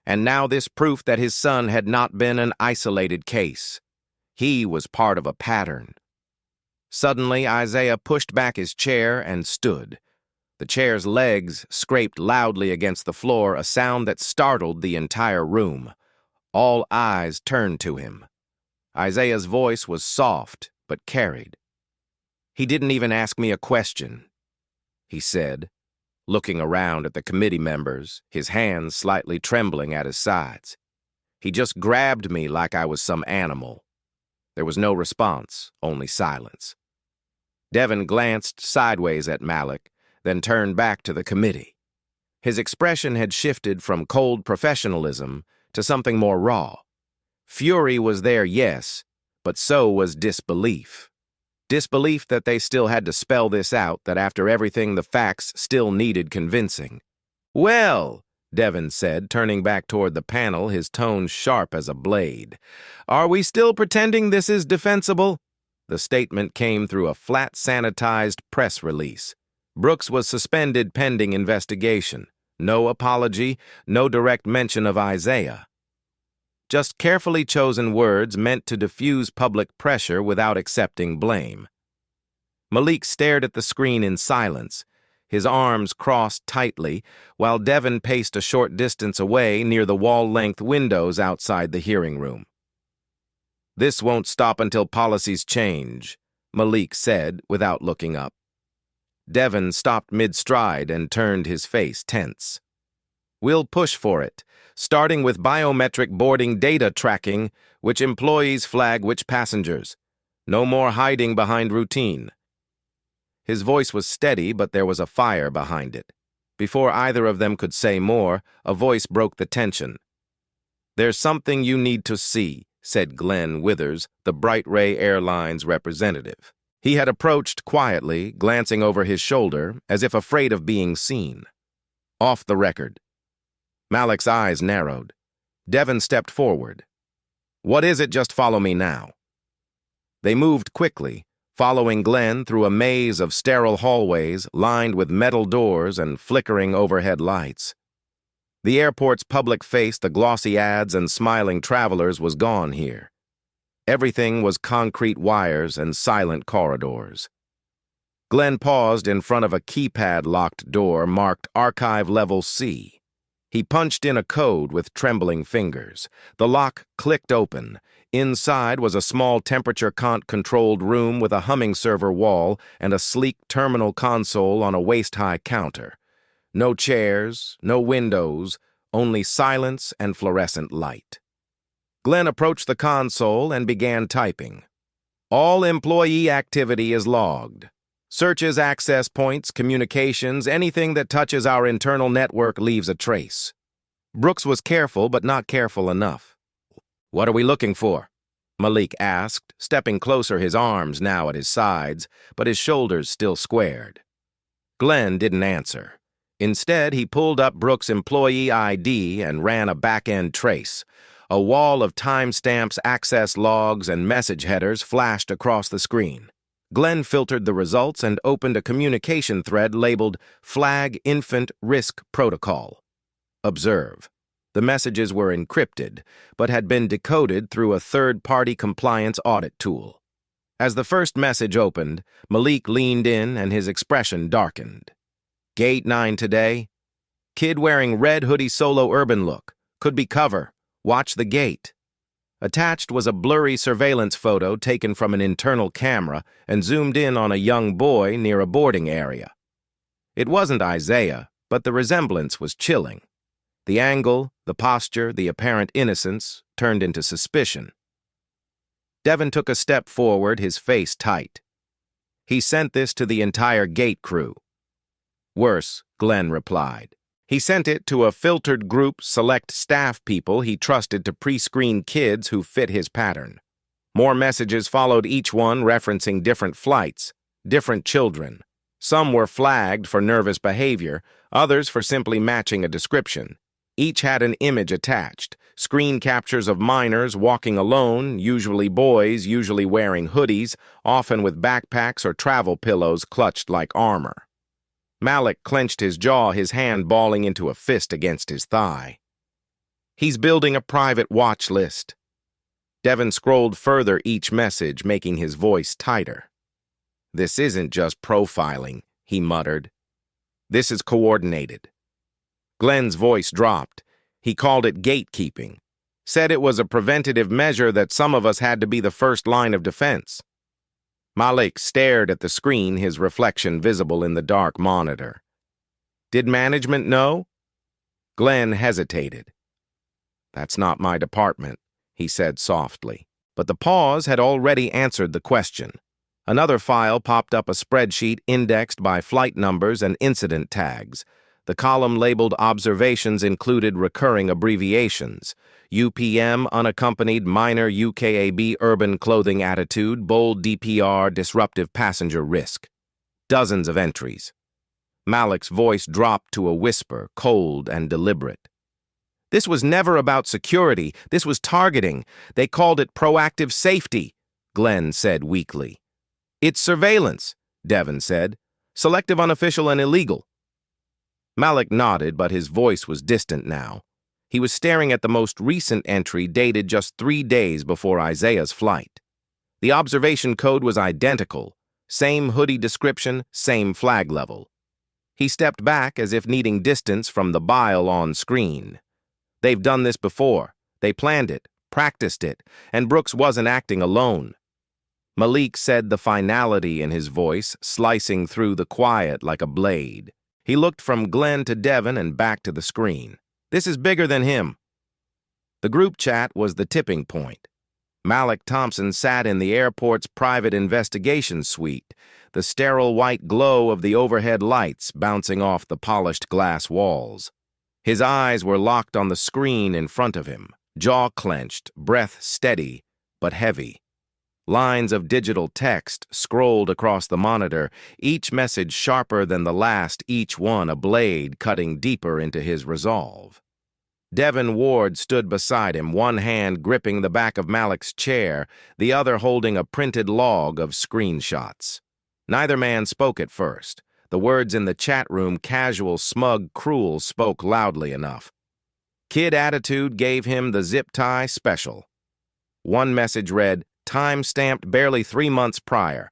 And now this proof that his son had not been an isolated case. He was part of a pattern. Suddenly, Isaiah pushed back his chair and stood. The chair's legs scraped loudly against the floor, a sound that startled the entire room. All eyes turned to him. Isaiah's voice was soft, but carried. "He didn't even ask me a question," he said, looking around at the committee members, his hands slightly trembling at his sides. "He just grabbed me like I was some animal." There was no response, only silence. Devin glanced sideways at Malik, then turned back to the committee. His expression had shifted from cold professionalism to something more raw. Fury was there, yes, but so was disbelief. Disbelief that they still had to spell this out, that after everything the facts still needed convincing. "Well," Devin said, turning back toward the panel, his tone sharp as a blade, "are we still pretending this is defensible?" The statement came through a flat, sanitized press release. Brooks was suspended pending investigation. No apology, no direct mention of Isaiah. Just carefully chosen words meant to diffuse public pressure without accepting blame. Malik stared at the screen in silence, his arms crossed tightly, while Devin paced a short distance away near the wall-length windows outside the hearing room. "This won't stop until policies change," Malik said without looking up. Devin stopped mid-stride and turned his face tense. "We'll push for it, starting with biometric boarding data tracking, which employees flag which passengers. No more hiding behind routine." His voice was steady, but there was a fire behind it. Before either of them could say more, a voice broke the tension. "There's something you need to see," said Glenn Withers, the Bright Ray Airlines representative. He had approached quietly, glancing over his shoulder, as if afraid of being seen. Off the record. Malik's eyes narrowed. Devin stepped forward. "What is it? Just follow me now." They moved quickly, following Glenn through a maze of sterile hallways lined with metal doors and flickering overhead lights. The airport's public face, the glossy ads and smiling travelers, was gone here. Everything was concrete wires and silent corridors. Glenn paused in front of a keypad-locked door marked Archive Level C. He punched in a code with trembling fingers. The lock clicked open. Inside was a small temperature-controlled room with a humming server wall and a sleek terminal console on a waist-high counter. No chairs, no windows, only silence and fluorescent light. Glenn approached the console and began typing. "All employee activity is logged. Searches, access points, communications, anything that touches our internal network leaves a trace." Brooks was careful, but not careful enough. "What are we looking for?" Malik asked, stepping closer, his arms now at his sides, but his shoulders still squared. Glenn didn't answer. Instead, he pulled up Brooks' employee ID and ran a back-end trace. A wall of timestamps, access logs, and message headers flashed across the screen. Glenn filtered the results and opened a communication thread labeled Flag Infant Risk Protocol. Observe. The messages were encrypted, but had been decoded through a third-party compliance audit tool. As the first message opened, Malik leaned in and his expression darkened. "Gate 9 today. Kid wearing red hoodie solo urban look. Could be cover. Watch the gate." Attached was a blurry surveillance photo taken from an internal camera and zoomed in on a young boy near a boarding area. It wasn't Isaiah, but the resemblance was chilling. The angle, the posture, the apparent innocence turned into suspicion. Devon took a step forward, his face tight. He sent this to the entire gate crew. Worse, Glenn replied. He sent it to a filtered group, select staff people he trusted to pre-screen kids who fit his pattern. More messages followed, each one referencing different flights, different children. Some were flagged for nervous behavior, others for simply matching a description. Each had an image attached, screen captures of minors walking alone, usually boys, usually wearing hoodies, often with backpacks or travel pillows clutched like armor. Malik clenched his jaw, his hand balling into a fist against his thigh. He's building a private watch list. Devon scrolled further each message, making his voice tighter. This isn't just profiling, he muttered. This is coordinated. Glenn's voice dropped. He called it gatekeeping. Said it was a preventative measure that some of us had to be the first line of defense. Malik stared at the screen, his reflection visible in the dark monitor. Did management know? Glenn hesitated. That's not my department, he said softly. But the pause had already answered the question. Another file popped up, a spreadsheet indexed by flight numbers and incident tags. The column labeled observations included recurring abbreviations: UPM, unaccompanied minor UKAB, urban clothing attitude, bold DPR, disruptive passenger risk. Dozens of entries. Malik's voice dropped to a whisper, cold and deliberate. This was never about security. This was targeting. They called it proactive safety, Glenn said weakly. It's surveillance, Devon said. Selective, unofficial, and illegal. Malik nodded, but his voice was distant now. He was staring at the most recent entry dated just 3 days before Isaiah's flight. The observation code was identical. Same hoodie description, same flag level. He stepped back as if needing distance from the bile on screen. They've done this before. They planned it, practiced it, and Brooks wasn't acting alone. Malik said, the finality in his voice slicing through the quiet like a blade. He looked from Glenn to Devon and back to the screen. This is bigger than him. The group chat was the tipping point. Malik Thompson sat in the airport's private investigation suite, the sterile white glow of the overhead lights bouncing off the polished glass walls. His eyes were locked on the screen in front of him, jaw clenched, breath steady but heavy. Lines of digital text scrolled across the monitor, each message sharper than the last, each one a blade cutting deeper into his resolve. Devon Ward stood beside him, one hand gripping the back of Malik's chair, the other holding a printed log of screenshots. Neither man spoke at first. The words in the chat room, casual, smug, cruel, spoke loudly enough. Kid attitude gave him the zip tie special. One message read, time-stamped barely 3 months prior.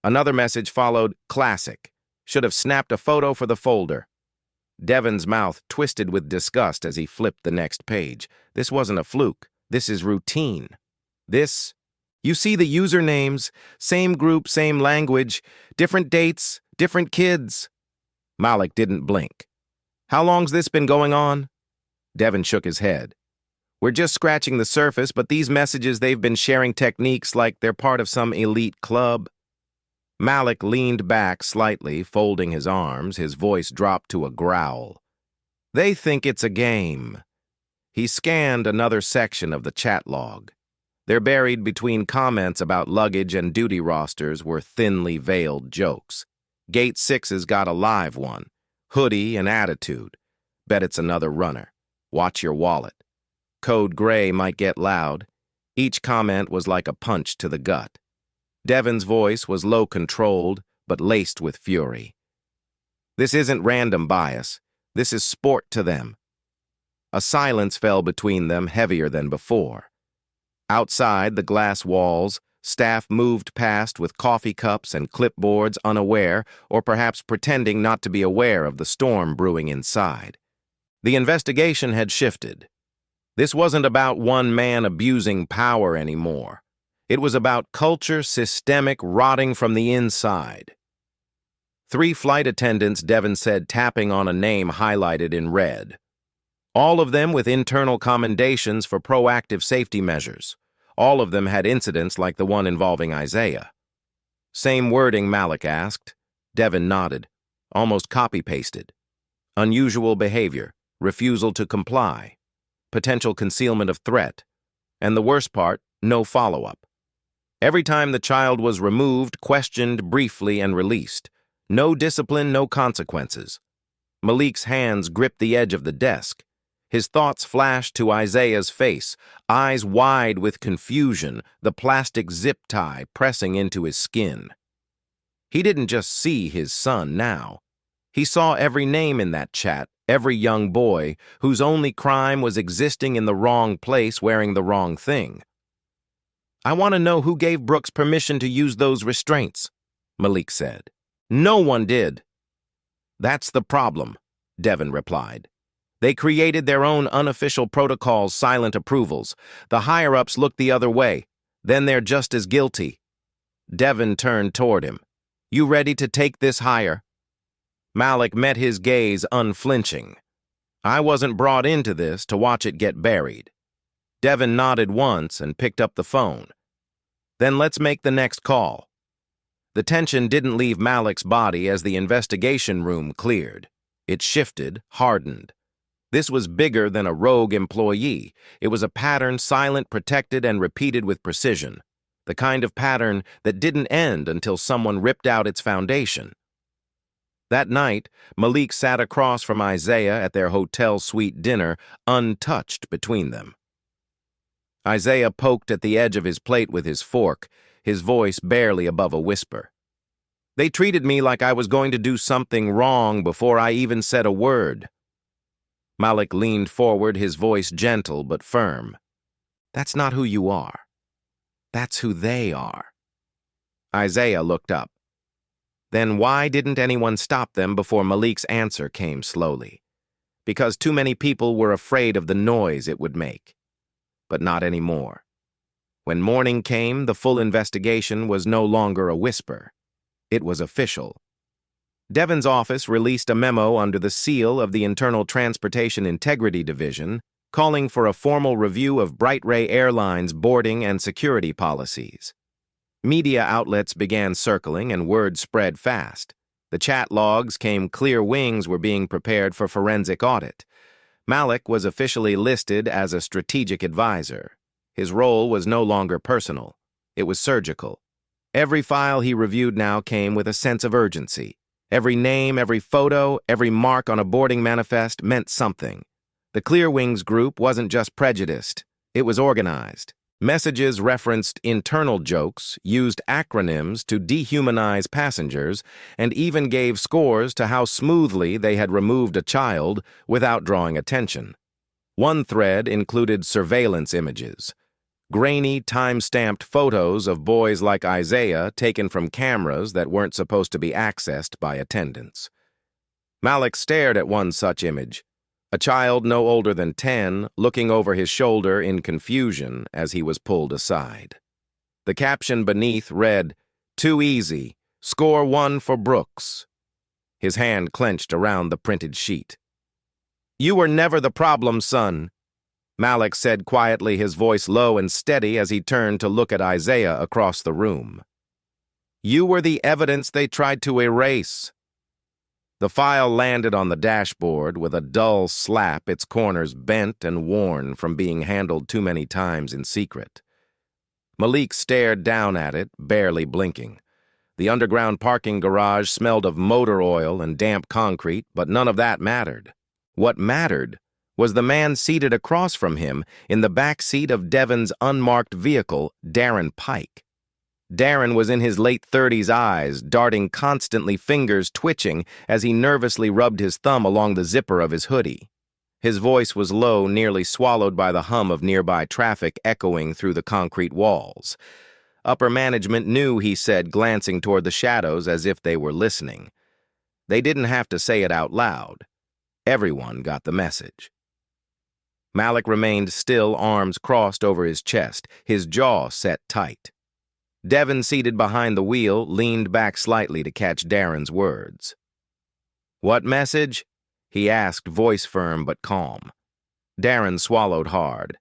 Another message followed, classic. Should have snapped a photo for the folder. Devon's mouth twisted with disgust as he flipped the next page. This wasn't a fluke. This is routine. This... You see the usernames, same group, same language, different dates, different kids. Malik didn't blink. How long's this been going on? Devon shook his head. We're just scratching the surface, but these messages, they've been sharing techniques like they're part of some elite club. Malik leaned back slightly, folding his arms. His voice dropped to a growl. They think it's a game. He scanned another section of the chat log. They're buried between comments about luggage and duty rosters were thinly veiled jokes. Gate 6's got a live one. Hoodie and attitude. Bet it's another runner. Watch your wallet. Code Gray might get loud. Each comment was like a punch to the gut. Devon's voice was low-controlled, but laced with fury. This isn't random bias. This is sport to them. A silence fell between them, heavier than before. Outside the glass walls, staff moved past with coffee cups and clipboards, unaware, or perhaps pretending not to be aware of the storm brewing inside. The investigation had shifted. This wasn't about one man abusing power anymore. It was about culture systemic rotting from the inside. 3 flight attendants, Devon said, tapping on a name highlighted in red. All of them with internal commendations for proactive safety measures. All of them had incidents like the one involving Isaiah. Same wording, Malik asked. Devon nodded, almost copy-pasted. Unusual behavior, refusal to comply, potential concealment of threat, and the worst part, no follow-up. Every time the child was removed, questioned briefly, and released. No discipline, no consequences. Malik's hands gripped the edge of the desk. His thoughts flashed to Isaiah's face, eyes wide with confusion, the plastic zip tie pressing into his skin. He didn't just see his son now. He saw every name in that chat, every young boy whose only crime was existing in the wrong place wearing the wrong thing. "I want to know who gave Brooks permission to use those restraints," Malik said. "No one did." "That's the problem," Devon replied. "They created their own unofficial protocols, silent approvals. The higher-ups look the other way. Then they're just as guilty." Devon turned toward him. "You ready to take this higher?" Malik met his gaze unflinching. "I wasn't brought into this to watch it get buried." Devon nodded once and picked up the phone. "Then let's make the next call." The tension didn't leave Malik's body as the investigation room cleared. It shifted, hardened. This was bigger than a rogue employee. It was a pattern silent, protected, and repeated with precision. The kind of pattern that didn't end until someone ripped out its foundation. That night, Malik sat across from Isaiah at their hotel suite dinner, untouched between them. Isaiah poked at the edge of his plate with his fork, his voice barely above a whisper. "They treated me like I was going to do something wrong before I even said a word." Malik leaned forward, his voice gentle but firm. "That's not who you are. That's who they are." Isaiah looked up. "Then why didn't anyone stop them before Malik's answer came slowly? Because too many people were afraid of the noise it would make. But not anymore. When morning came, the full investigation was no longer a whisper. It was official. Devon's office released a memo under the seal of the Internal Transportation Integrity Division, calling for a formal review of Bright Ray Airlines' boarding and security policies. Media outlets began circling and word spread fast. The chat logs came clear wings were being prepared for forensic audit. Malik was officially listed as a strategic advisor. His role was no longer personal. It was surgical. Every file he reviewed now came with a sense of urgency. Every name, every photo, every mark on a boarding manifest meant something. The Clearwings group wasn't just prejudiced. It was organized. Messages referenced internal jokes, used acronyms to dehumanize passengers, and even gave scores to how smoothly they had removed a child without drawing attention. One thread included surveillance images. Grainy, time-stamped photos of boys like Isaiah taken from cameras that weren't supposed to be accessed by attendants. Malik stared at one such image, a child no older than 10 looking over his shoulder in confusion as he was pulled aside. The caption beneath read, "Too easy. Score 1 for Brooks." His hand clenched around the printed sheet. "You were never the problem, son," Malik said quietly, his voice low and steady as he turned to look at Isaiah across the room. "You were the evidence they tried to erase." The file landed on the dashboard with a dull slap, its corners bent and worn from being handled too many times in secret. Malik stared down at it, barely blinking. The underground parking garage smelled of motor oil and damp concrete, but none of that mattered. What mattered was the man seated across from him in the back seat of Devon's unmarked vehicle, Darren Pike. Darren was in his late 30s, eyes darting constantly, fingers twitching as he nervously rubbed his thumb along the zipper of his hoodie. His voice was low, nearly swallowed by the hum of nearby traffic echoing through the concrete walls. Upper management knew, he said, glancing toward the shadows as if they were listening. They didn't have to say it out loud. Everyone got the message. Malik remained still, arms crossed over his chest, his jaw set tight. Devin, seated behind the wheel, leaned back slightly to catch Darren's words. "What message?" he asked, voice firm but calm. Darren swallowed hard.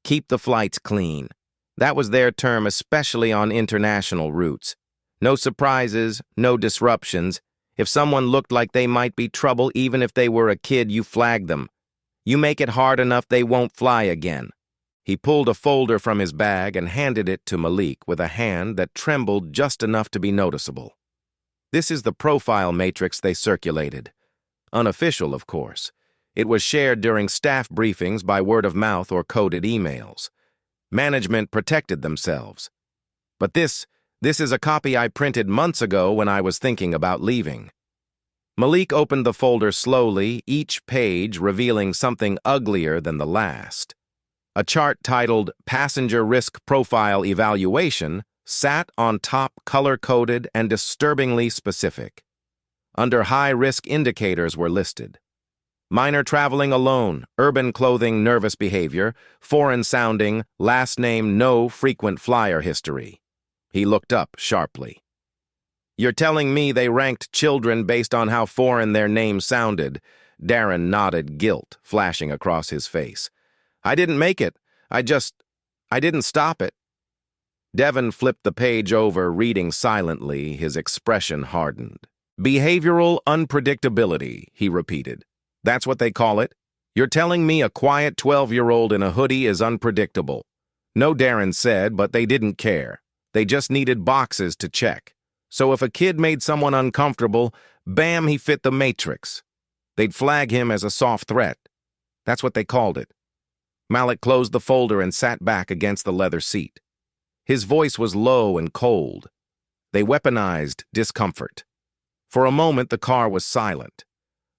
"Keep the flights clean." That was their term, especially on international routes. No surprises, no disruptions. If someone looked like they might be trouble, even if they were a kid, you flag them. You make it hard enough, they won't fly again. He pulled a folder from his bag and handed it to Malik with a hand that trembled just enough to be noticeable. This is the profile matrix they circulated. Unofficial, of course. It was shared during staff briefings by word of mouth or coded emails. Management protected themselves. But this is a copy I printed months ago when I was thinking about leaving. Malik opened the folder slowly, each page revealing something uglier than the last. A chart titled Passenger Risk Profile Evaluation sat on top, color-coded and disturbingly specific. Under high-risk indicators were listed: minor traveling alone, urban clothing, nervous behavior, foreign sounding, last name no, frequent flyer history. He looked up sharply. "You're telling me they ranked children based on how foreign their name sounded?" Darren nodded, guilt flashing across his face. "I didn't make it. I didn't stop it." Devin flipped the page over, reading silently, his expression hardened. "Behavioral unpredictability," he repeated. "That's what they call it? You're telling me a quiet 12-year-old in a hoodie is unpredictable?" "No," Darren said, but they didn't care. They just needed boxes to check. So if a kid made someone uncomfortable, bam, he fit the matrix. They'd flag him as a soft threat. That's what they called it. Malik closed the folder and sat back against the leather seat. His voice was low and cold. They weaponized discomfort. For a moment, the car was silent.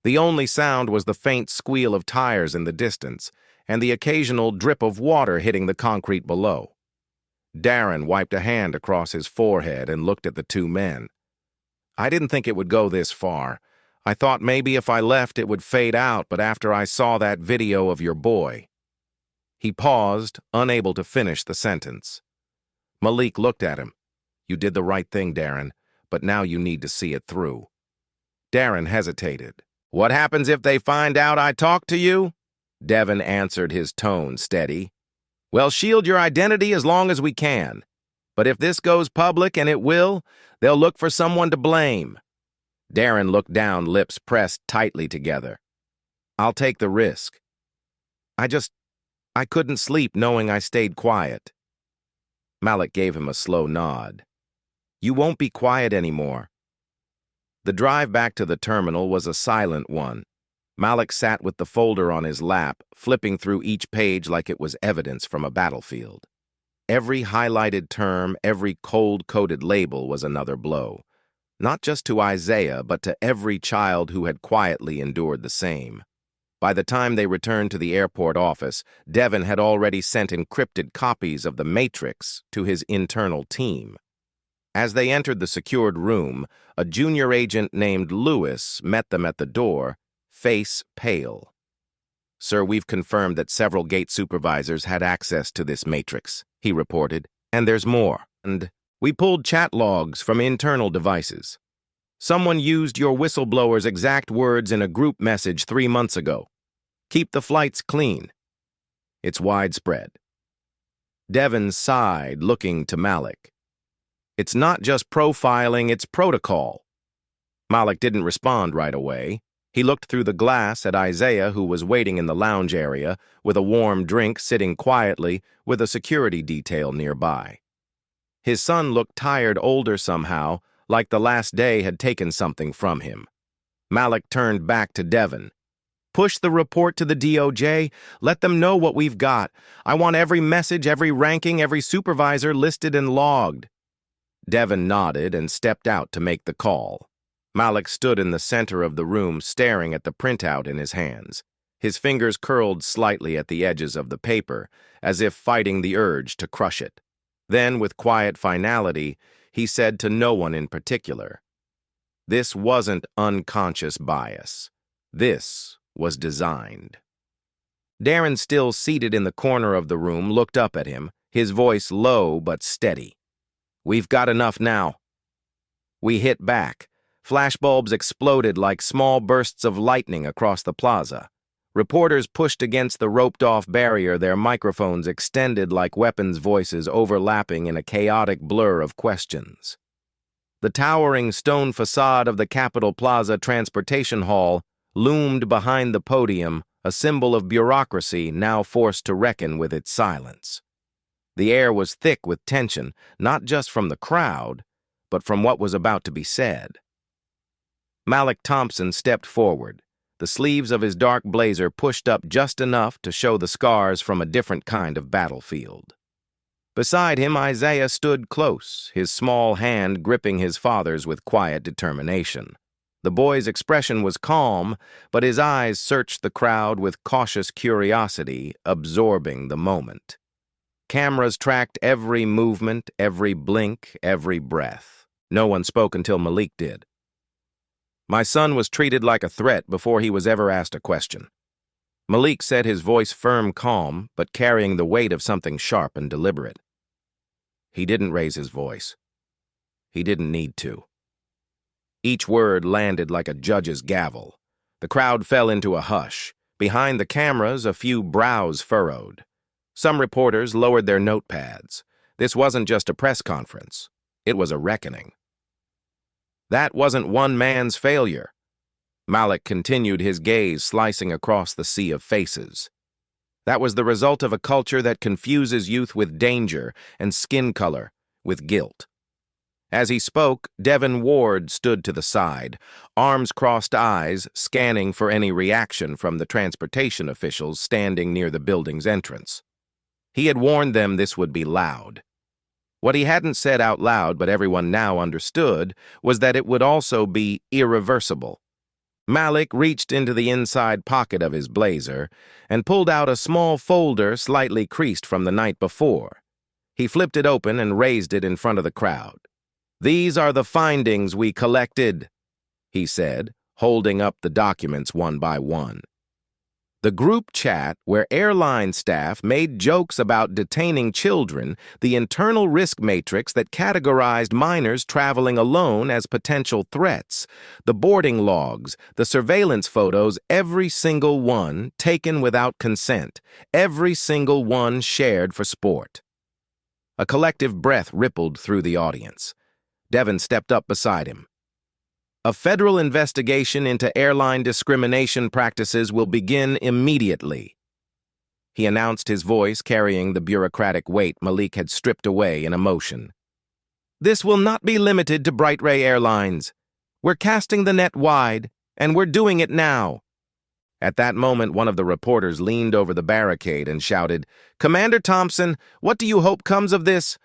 The only sound was the faint squeal of tires in the distance and the occasional drip of water hitting the concrete below. Darren wiped a hand across his forehead and looked at the two men. "I didn't think it would go this far. I thought maybe if I left it would fade out, but after I saw that video of your boy." He paused, unable to finish the sentence. Malik looked at him. "You did the right thing, Darren, but now you need to see it through." Darren hesitated. "What happens if they find out I talked to you?" Devin answered, his tone steady. "Well, shield your identity as long as we can. But if this goes public, and it will, they'll look for someone to blame." Darren looked down, lips pressed tightly together. "I'll take the risk. I couldn't sleep knowing I stayed quiet." Malik gave him a slow nod. "You won't be quiet anymore." The drive back to the terminal was a silent one. Malik sat with the folder on his lap, flipping through each page like it was evidence from a battlefield. Every highlighted term, every cold-coded label was another blow. Not just to Isaiah, but to every child who had quietly endured the same. By the time they returned to the airport office, Devin had already sent encrypted copies of the Matrix to his internal team. As they entered the secured room, a junior agent named Lewis met them at the door, face pale. "Sir, we've confirmed that several gate supervisors had access to this matrix," he reported, "and there's more. And we pulled chat logs from internal devices. Someone used your whistleblower's exact words in a group message 3 months ago. Keep the flights clean." It's widespread. Devin sighed, looking to Malik. "It's not just profiling, it's protocol." Malik didn't respond right away. He looked through the glass at Isaiah, who was waiting in the lounge area, with a warm drink, sitting quietly, with a security detail nearby. His son looked tired, older somehow, like the last day had taken something from him. Malik turned back to Devin. "Push the report to the DOJ. Let them know what we've got. I want every message, every ranking, every supervisor listed and logged." Devin nodded and stepped out to make the call. Malik stood in the center of the room, staring at the printout in his hands. His fingers curled slightly at the edges of the paper, as if fighting the urge to crush it. Then, with quiet finality, he said to no one in particular, "This wasn't unconscious bias. This was designed." Darren, still seated in the corner of the room, looked up at him, his voice low but steady. "We've got enough now." We hit back. Flashbulbs exploded like small bursts of lightning across the plaza. Reporters pushed against the roped-off barrier, their microphones extended like weapons' voices overlapping in a chaotic blur of questions. The towering stone facade of the Capitol Plaza Transportation Hall loomed behind the podium, a symbol of bureaucracy now forced to reckon with its silence. The air was thick with tension, not just from the crowd, but from what was about to be said. Malik Thompson stepped forward, the sleeves of his dark blazer pushed up just enough to show the scars from a different kind of battlefield. Beside him, Isaiah stood close, his small hand gripping his father's with quiet determination. The boy's expression was calm, but his eyes searched the crowd with cautious curiosity, absorbing the moment. Cameras tracked every movement, every blink, every breath. No one spoke until Malik did. "My son was treated like a threat before he was ever asked a question." Malik said, his voice firm, calm, but carrying the weight of something sharp and deliberate. He didn't raise his voice. He didn't need to. Each word landed like a judge's gavel. The crowd fell into a hush. Behind the cameras, a few brows furrowed. Some reporters lowered their notepads. This wasn't just a press conference. It was a reckoning. That wasn't one man's failure. Malik continued, his gaze slicing across the sea of faces. That was the result of a culture that confuses youth with danger and skin color with guilt. As he spoke, Devin Ward stood to the side, arms crossed, eyes scanning for any reaction from the transportation officials standing near the building's entrance. He had warned them this would be loud. What he hadn't said out loud, but everyone now understood, was that it would also be irreversible. Malik reached into the inside pocket of his blazer and pulled out a small folder slightly creased from the night before. He flipped it open and raised it in front of the crowd. "These are the findings we collected," he said, holding up the documents one by one. The group chat, where airline staff made jokes about detaining children, the internal risk matrix that categorized minors traveling alone as potential threats, the boarding logs, the surveillance photos, every single one taken without consent, every single one shared for sport. A collective breath rippled through the audience. Devin stepped up beside him. "A federal investigation into airline discrimination practices will begin immediately," he announced, his voice carrying the bureaucratic weight Malik had stripped away in emotion. "This will not be limited to Bright Ray Airlines. We're casting the net wide, and we're doing it now." At that moment, one of the reporters leaned over the barricade and shouted, "Commander Thompson, what do you hope comes of this?"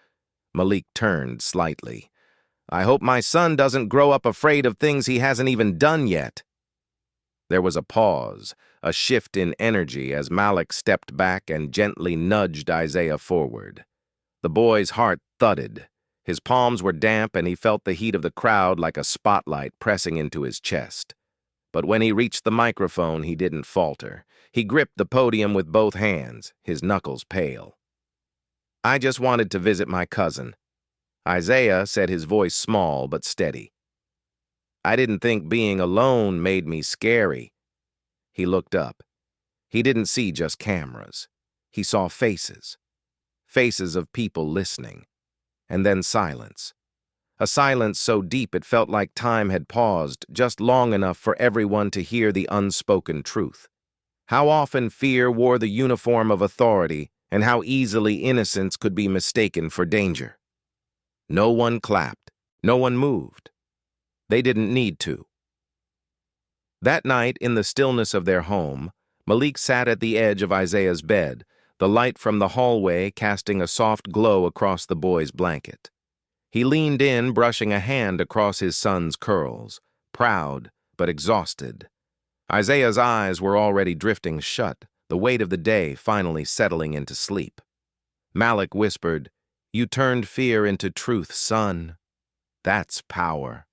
Malik turned slightly. "I hope my son doesn't grow up afraid of things he hasn't even done yet." There was a pause, a shift in energy as Malik stepped back and gently nudged Isaiah forward. The boy's heart thudded. His palms were damp and he felt the heat of the crowd like a spotlight pressing into his chest. But when he reached the microphone, he didn't falter. He gripped the podium with both hands, his knuckles pale. "I just wanted to visit my cousin," Isaiah said, his voice small but steady. "I didn't think being alone made me scary." He looked up. He didn't see just cameras. He saw faces. Faces of people listening. And then silence. A silence so deep it felt like time had paused, just long enough for everyone to hear the unspoken truth. How often fear wore the uniform of authority, and how easily innocence could be mistaken for danger. No one clapped. No one moved. They didn't need to. That night, in the stillness of their home, Malik sat at the edge of Isaiah's bed, the light from the hallway casting a soft glow across the boy's blanket. He leaned in, brushing a hand across his son's curls, proud but exhausted. Isaiah's eyes were already drifting shut, the weight of the day finally settling into sleep. Malik whispered, "You turned fear into truth, son. That's power."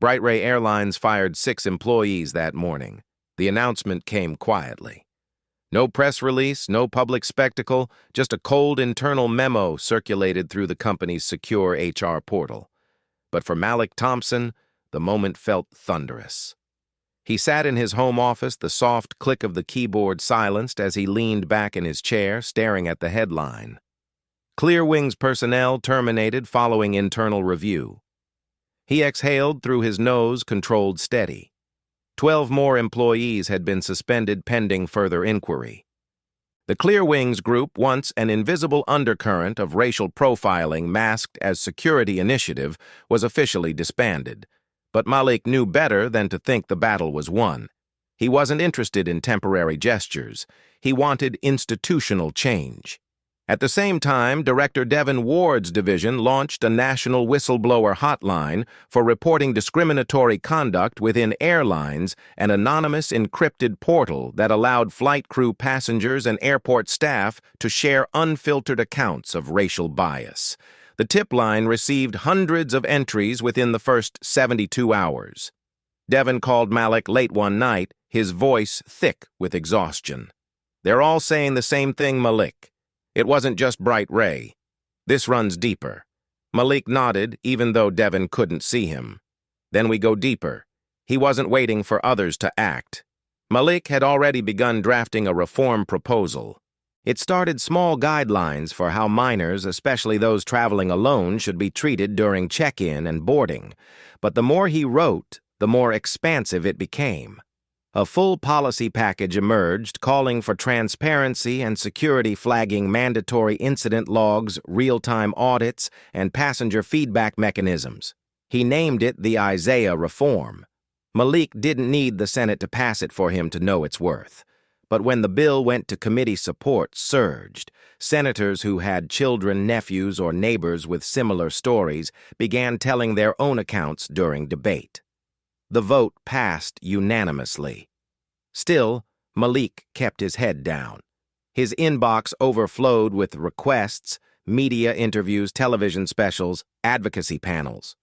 Bright Ray Airlines fired 6 employees that morning. The announcement came quietly. No press release, no public spectacle, just a cold internal memo circulated through the company's secure HR portal. But for Malik Thompson, the moment felt thunderous. He sat in his home office, the soft click of the keyboard silenced as he leaned back in his chair, staring at the headline. Clearwings personnel terminated following internal review. He exhaled through his nose, controlled steady. 12 more employees had been suspended pending further inquiry. The Clearwings group, once an invisible undercurrent of racial profiling masked as security initiative, was officially disbanded. But Malik knew better than to think the battle was won. He wasn't interested in temporary gestures. He wanted institutional change. At the same time, Director Devin Ward's division launched a national whistleblower hotline for reporting discriminatory conduct within airlines, an anonymous encrypted portal that allowed flight crew, passengers, and airport staff to share unfiltered accounts of racial bias. The tip line received hundreds of entries within the first 72 hours. Devin called Malik late one night, his voice thick with exhaustion. "They're all saying the same thing, Malik. It wasn't just Bright Ray. This runs deeper." Malik nodded, even though Devin couldn't see him. "Then we go deeper." He wasn't waiting for others to act. Malik had already begun drafting a reform proposal. It started small guidelines for how minors, especially those traveling alone, should be treated during check-in and boarding. But the more he wrote, the more expansive it became. A full policy package emerged calling for transparency and security flagging, mandatory incident logs, real-time audits, and passenger feedback mechanisms. He named it the Isaiah Reform. Malik didn't need the Senate to pass it for him to know its worth. But when the bill went to committee, support surged. Senators who had children, nephews, or neighbors with similar stories began telling their own accounts during debate. The vote passed unanimously. Still, Malik kept his head down. His inbox overflowed with requests, media interviews, television specials, advocacy panels.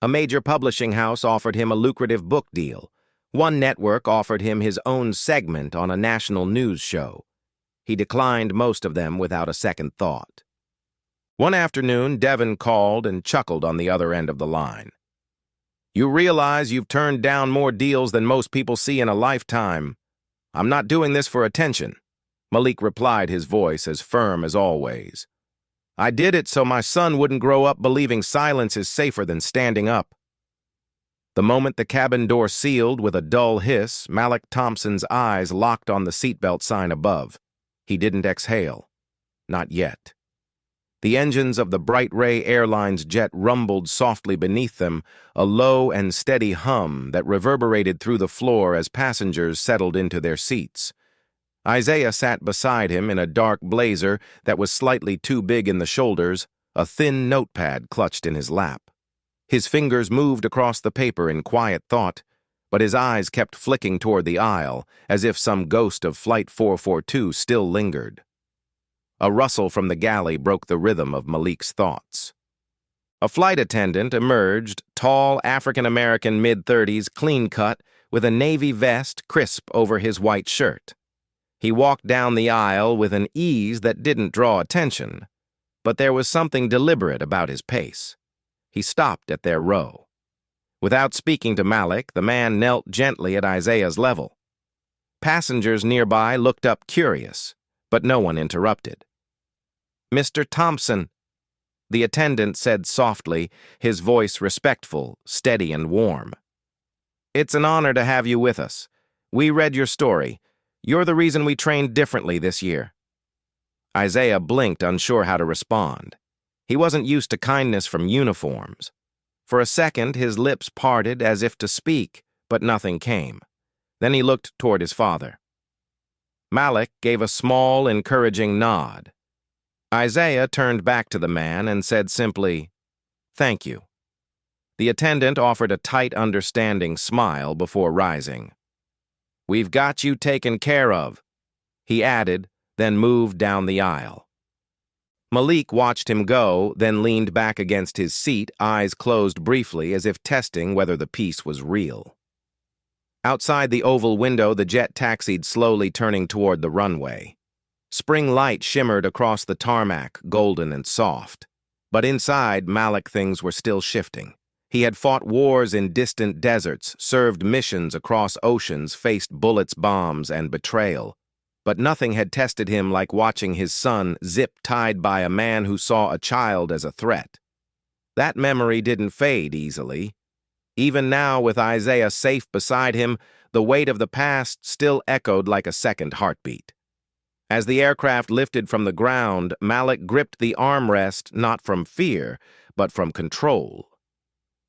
A major publishing house offered him a lucrative book deal. One network offered him his own segment on a national news show. He declined most of them without a second thought. One afternoon, Devin called and chuckled on the other end of the line. "You realize you've turned down more deals than most people see in a lifetime." "I'm not doing this for attention," Malik replied, his voice as firm as always. "I did it so my son wouldn't grow up believing silence is safer than standing up." The moment the cabin door sealed with a dull hiss, Malik Thompson's eyes locked on the seatbelt sign above. He didn't exhale. Not yet. The engines of the Bright Ray Airlines jet rumbled softly beneath them, a low and steady hum that reverberated through the floor as passengers settled into their seats. Isaiah sat beside him in a dark blazer that was slightly too big in the shoulders, a thin notepad clutched in his lap. His fingers moved across the paper in quiet thought, but his eyes kept flicking toward the aisle, as if some ghost of Flight 442 still lingered. A rustle from the galley broke the rhythm of Malik's thoughts. A flight attendant emerged, tall, African-American, mid-30s, clean-cut, with a navy vest crisp over his white shirt. He walked down the aisle with an ease that didn't draw attention, but there was something deliberate about his pace. He stopped at their row. Without speaking to Malik, the man knelt gently at Isaiah's level. Passengers nearby looked up curious, but no one interrupted. "Mr. Thompson," the attendant said softly, his voice respectful, steady, and warm. "It's an honor to have you with us. We read your story. You're the reason we trained differently this year." Isaiah blinked, unsure how to respond. He wasn't used to kindness from uniforms. For a second, his lips parted as if to speak, but nothing came. Then he looked toward his father. Malik gave a small, encouraging nod. Isaiah turned back to the man and said simply, "Thank you." The attendant offered a tight, understanding smile before rising. "We've got you taken care of," he added, then moved down the aisle. Malik watched him go, then leaned back against his seat, eyes closed briefly as if testing whether the peace was real. Outside the oval window, the jet taxied slowly, turning toward the runway. Spring light shimmered across the tarmac, golden and soft. But inside, Malik, things were still shifting. He had fought wars in distant deserts, served missions across oceans, faced bullets, bombs, and betrayal. But nothing had tested him like watching his son zip-tied by a man who saw a child as a threat. That memory didn't fade easily. Even now, with Isaiah safe beside him, the weight of the past still echoed like a second heartbeat. As the aircraft lifted from the ground, Malik gripped the armrest not from fear, but from control.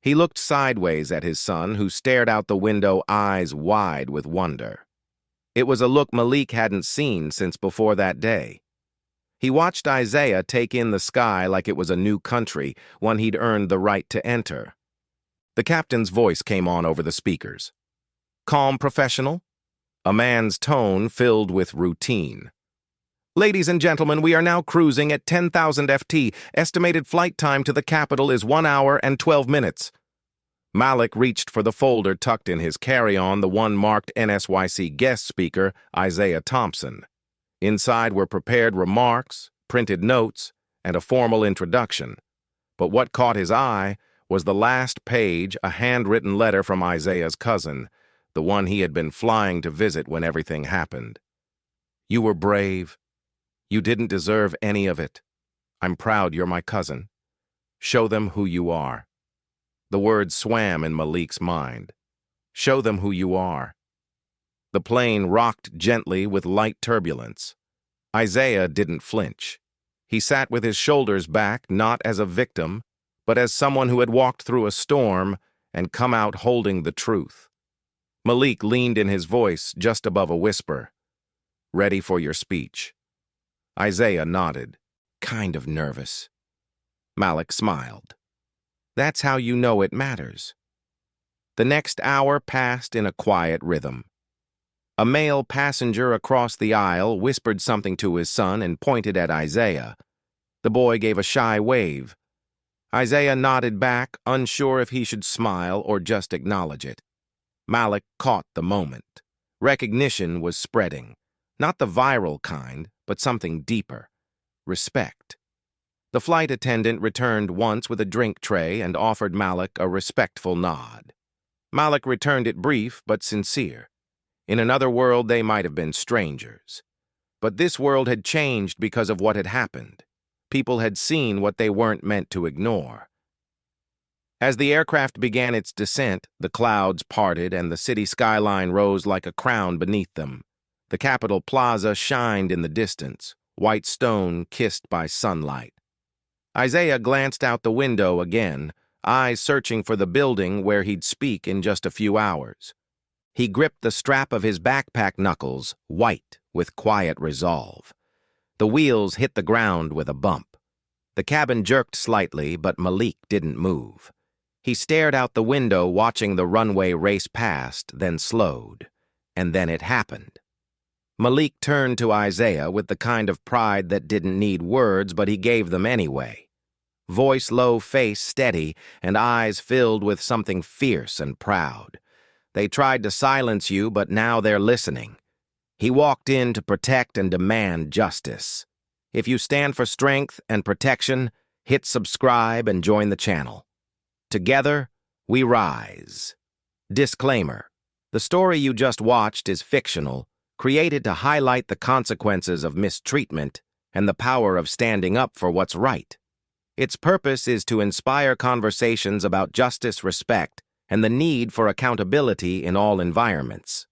He looked sideways at his son, who stared out the window, eyes wide with wonder. It was a look Malik hadn't seen since before that day. He watched Isaiah take in the sky like it was a new country, one he'd earned the right to enter. The captain's voice came on over the speakers. Calm, professional, a man's tone filled with routine. Ladies and gentlemen, we are now cruising at 10,000 FT. Estimated flight time to the capital is 1 hour and 12 minutes. Malik reached for the folder tucked in his carry-on, the one marked NSYC guest speaker, Isaiah Thompson. Inside were prepared remarks, printed notes, and a formal introduction. But what caught his eye was the last page, a handwritten letter from Isaiah's cousin, the one he had been flying to visit when everything happened. You were brave. You didn't deserve any of it. I'm proud you're my cousin. Show them who you are. The words swam in Malik's mind. Show them who you are. The plane rocked gently with light turbulence. Isaiah didn't flinch. He sat with his shoulders back, not as a victim, but as someone who had walked through a storm and come out holding the truth. Malik leaned in his voice just above a whisper. Ready for your speech. Isaiah nodded, kind of nervous. Malik smiled. That's how you know it matters. The next hour passed in a quiet rhythm. A male passenger across the aisle whispered something to his son and pointed at Isaiah. The boy gave a shy wave. Isaiah nodded back, unsure if he should smile or just acknowledge it. Malik caught the moment. Recognition was spreading. Not the viral kind, but something deeper. Respect. The flight attendant returned once with a drink tray and offered Malik a respectful nod. Malik returned it brief but sincere. In another world, they might have been strangers. But this world had changed because of what had happened. People had seen what they weren't meant to ignore. As the aircraft began its descent, the clouds parted and the city skyline rose like a crown beneath them. The Capitol Plaza shined in the distance, white stone kissed by sunlight. Isaiah glanced out the window again, eyes searching for the building where he'd speak in just a few hours. He gripped the strap of his backpack knuckles, white with quiet resolve. The wheels hit the ground with a bump. The cabin jerked slightly, but Malik didn't move. He stared out the window, watching the runway race past, then slowed. And then it happened. Malik turned to Isaiah with the kind of pride that didn't need words, but he gave them anyway. Voice low, face steady, and eyes filled with something fierce and proud. They tried to silence you, but now they're listening. He walked in to protect and demand justice. If you stand for strength and protection, hit subscribe and join the channel. Together, we rise. Disclaimer: the story you just watched is fictional, created to highlight the consequences of mistreatment and the power of standing up for what's right. Its purpose is to inspire conversations about justice, respect, and the need for accountability in all environments.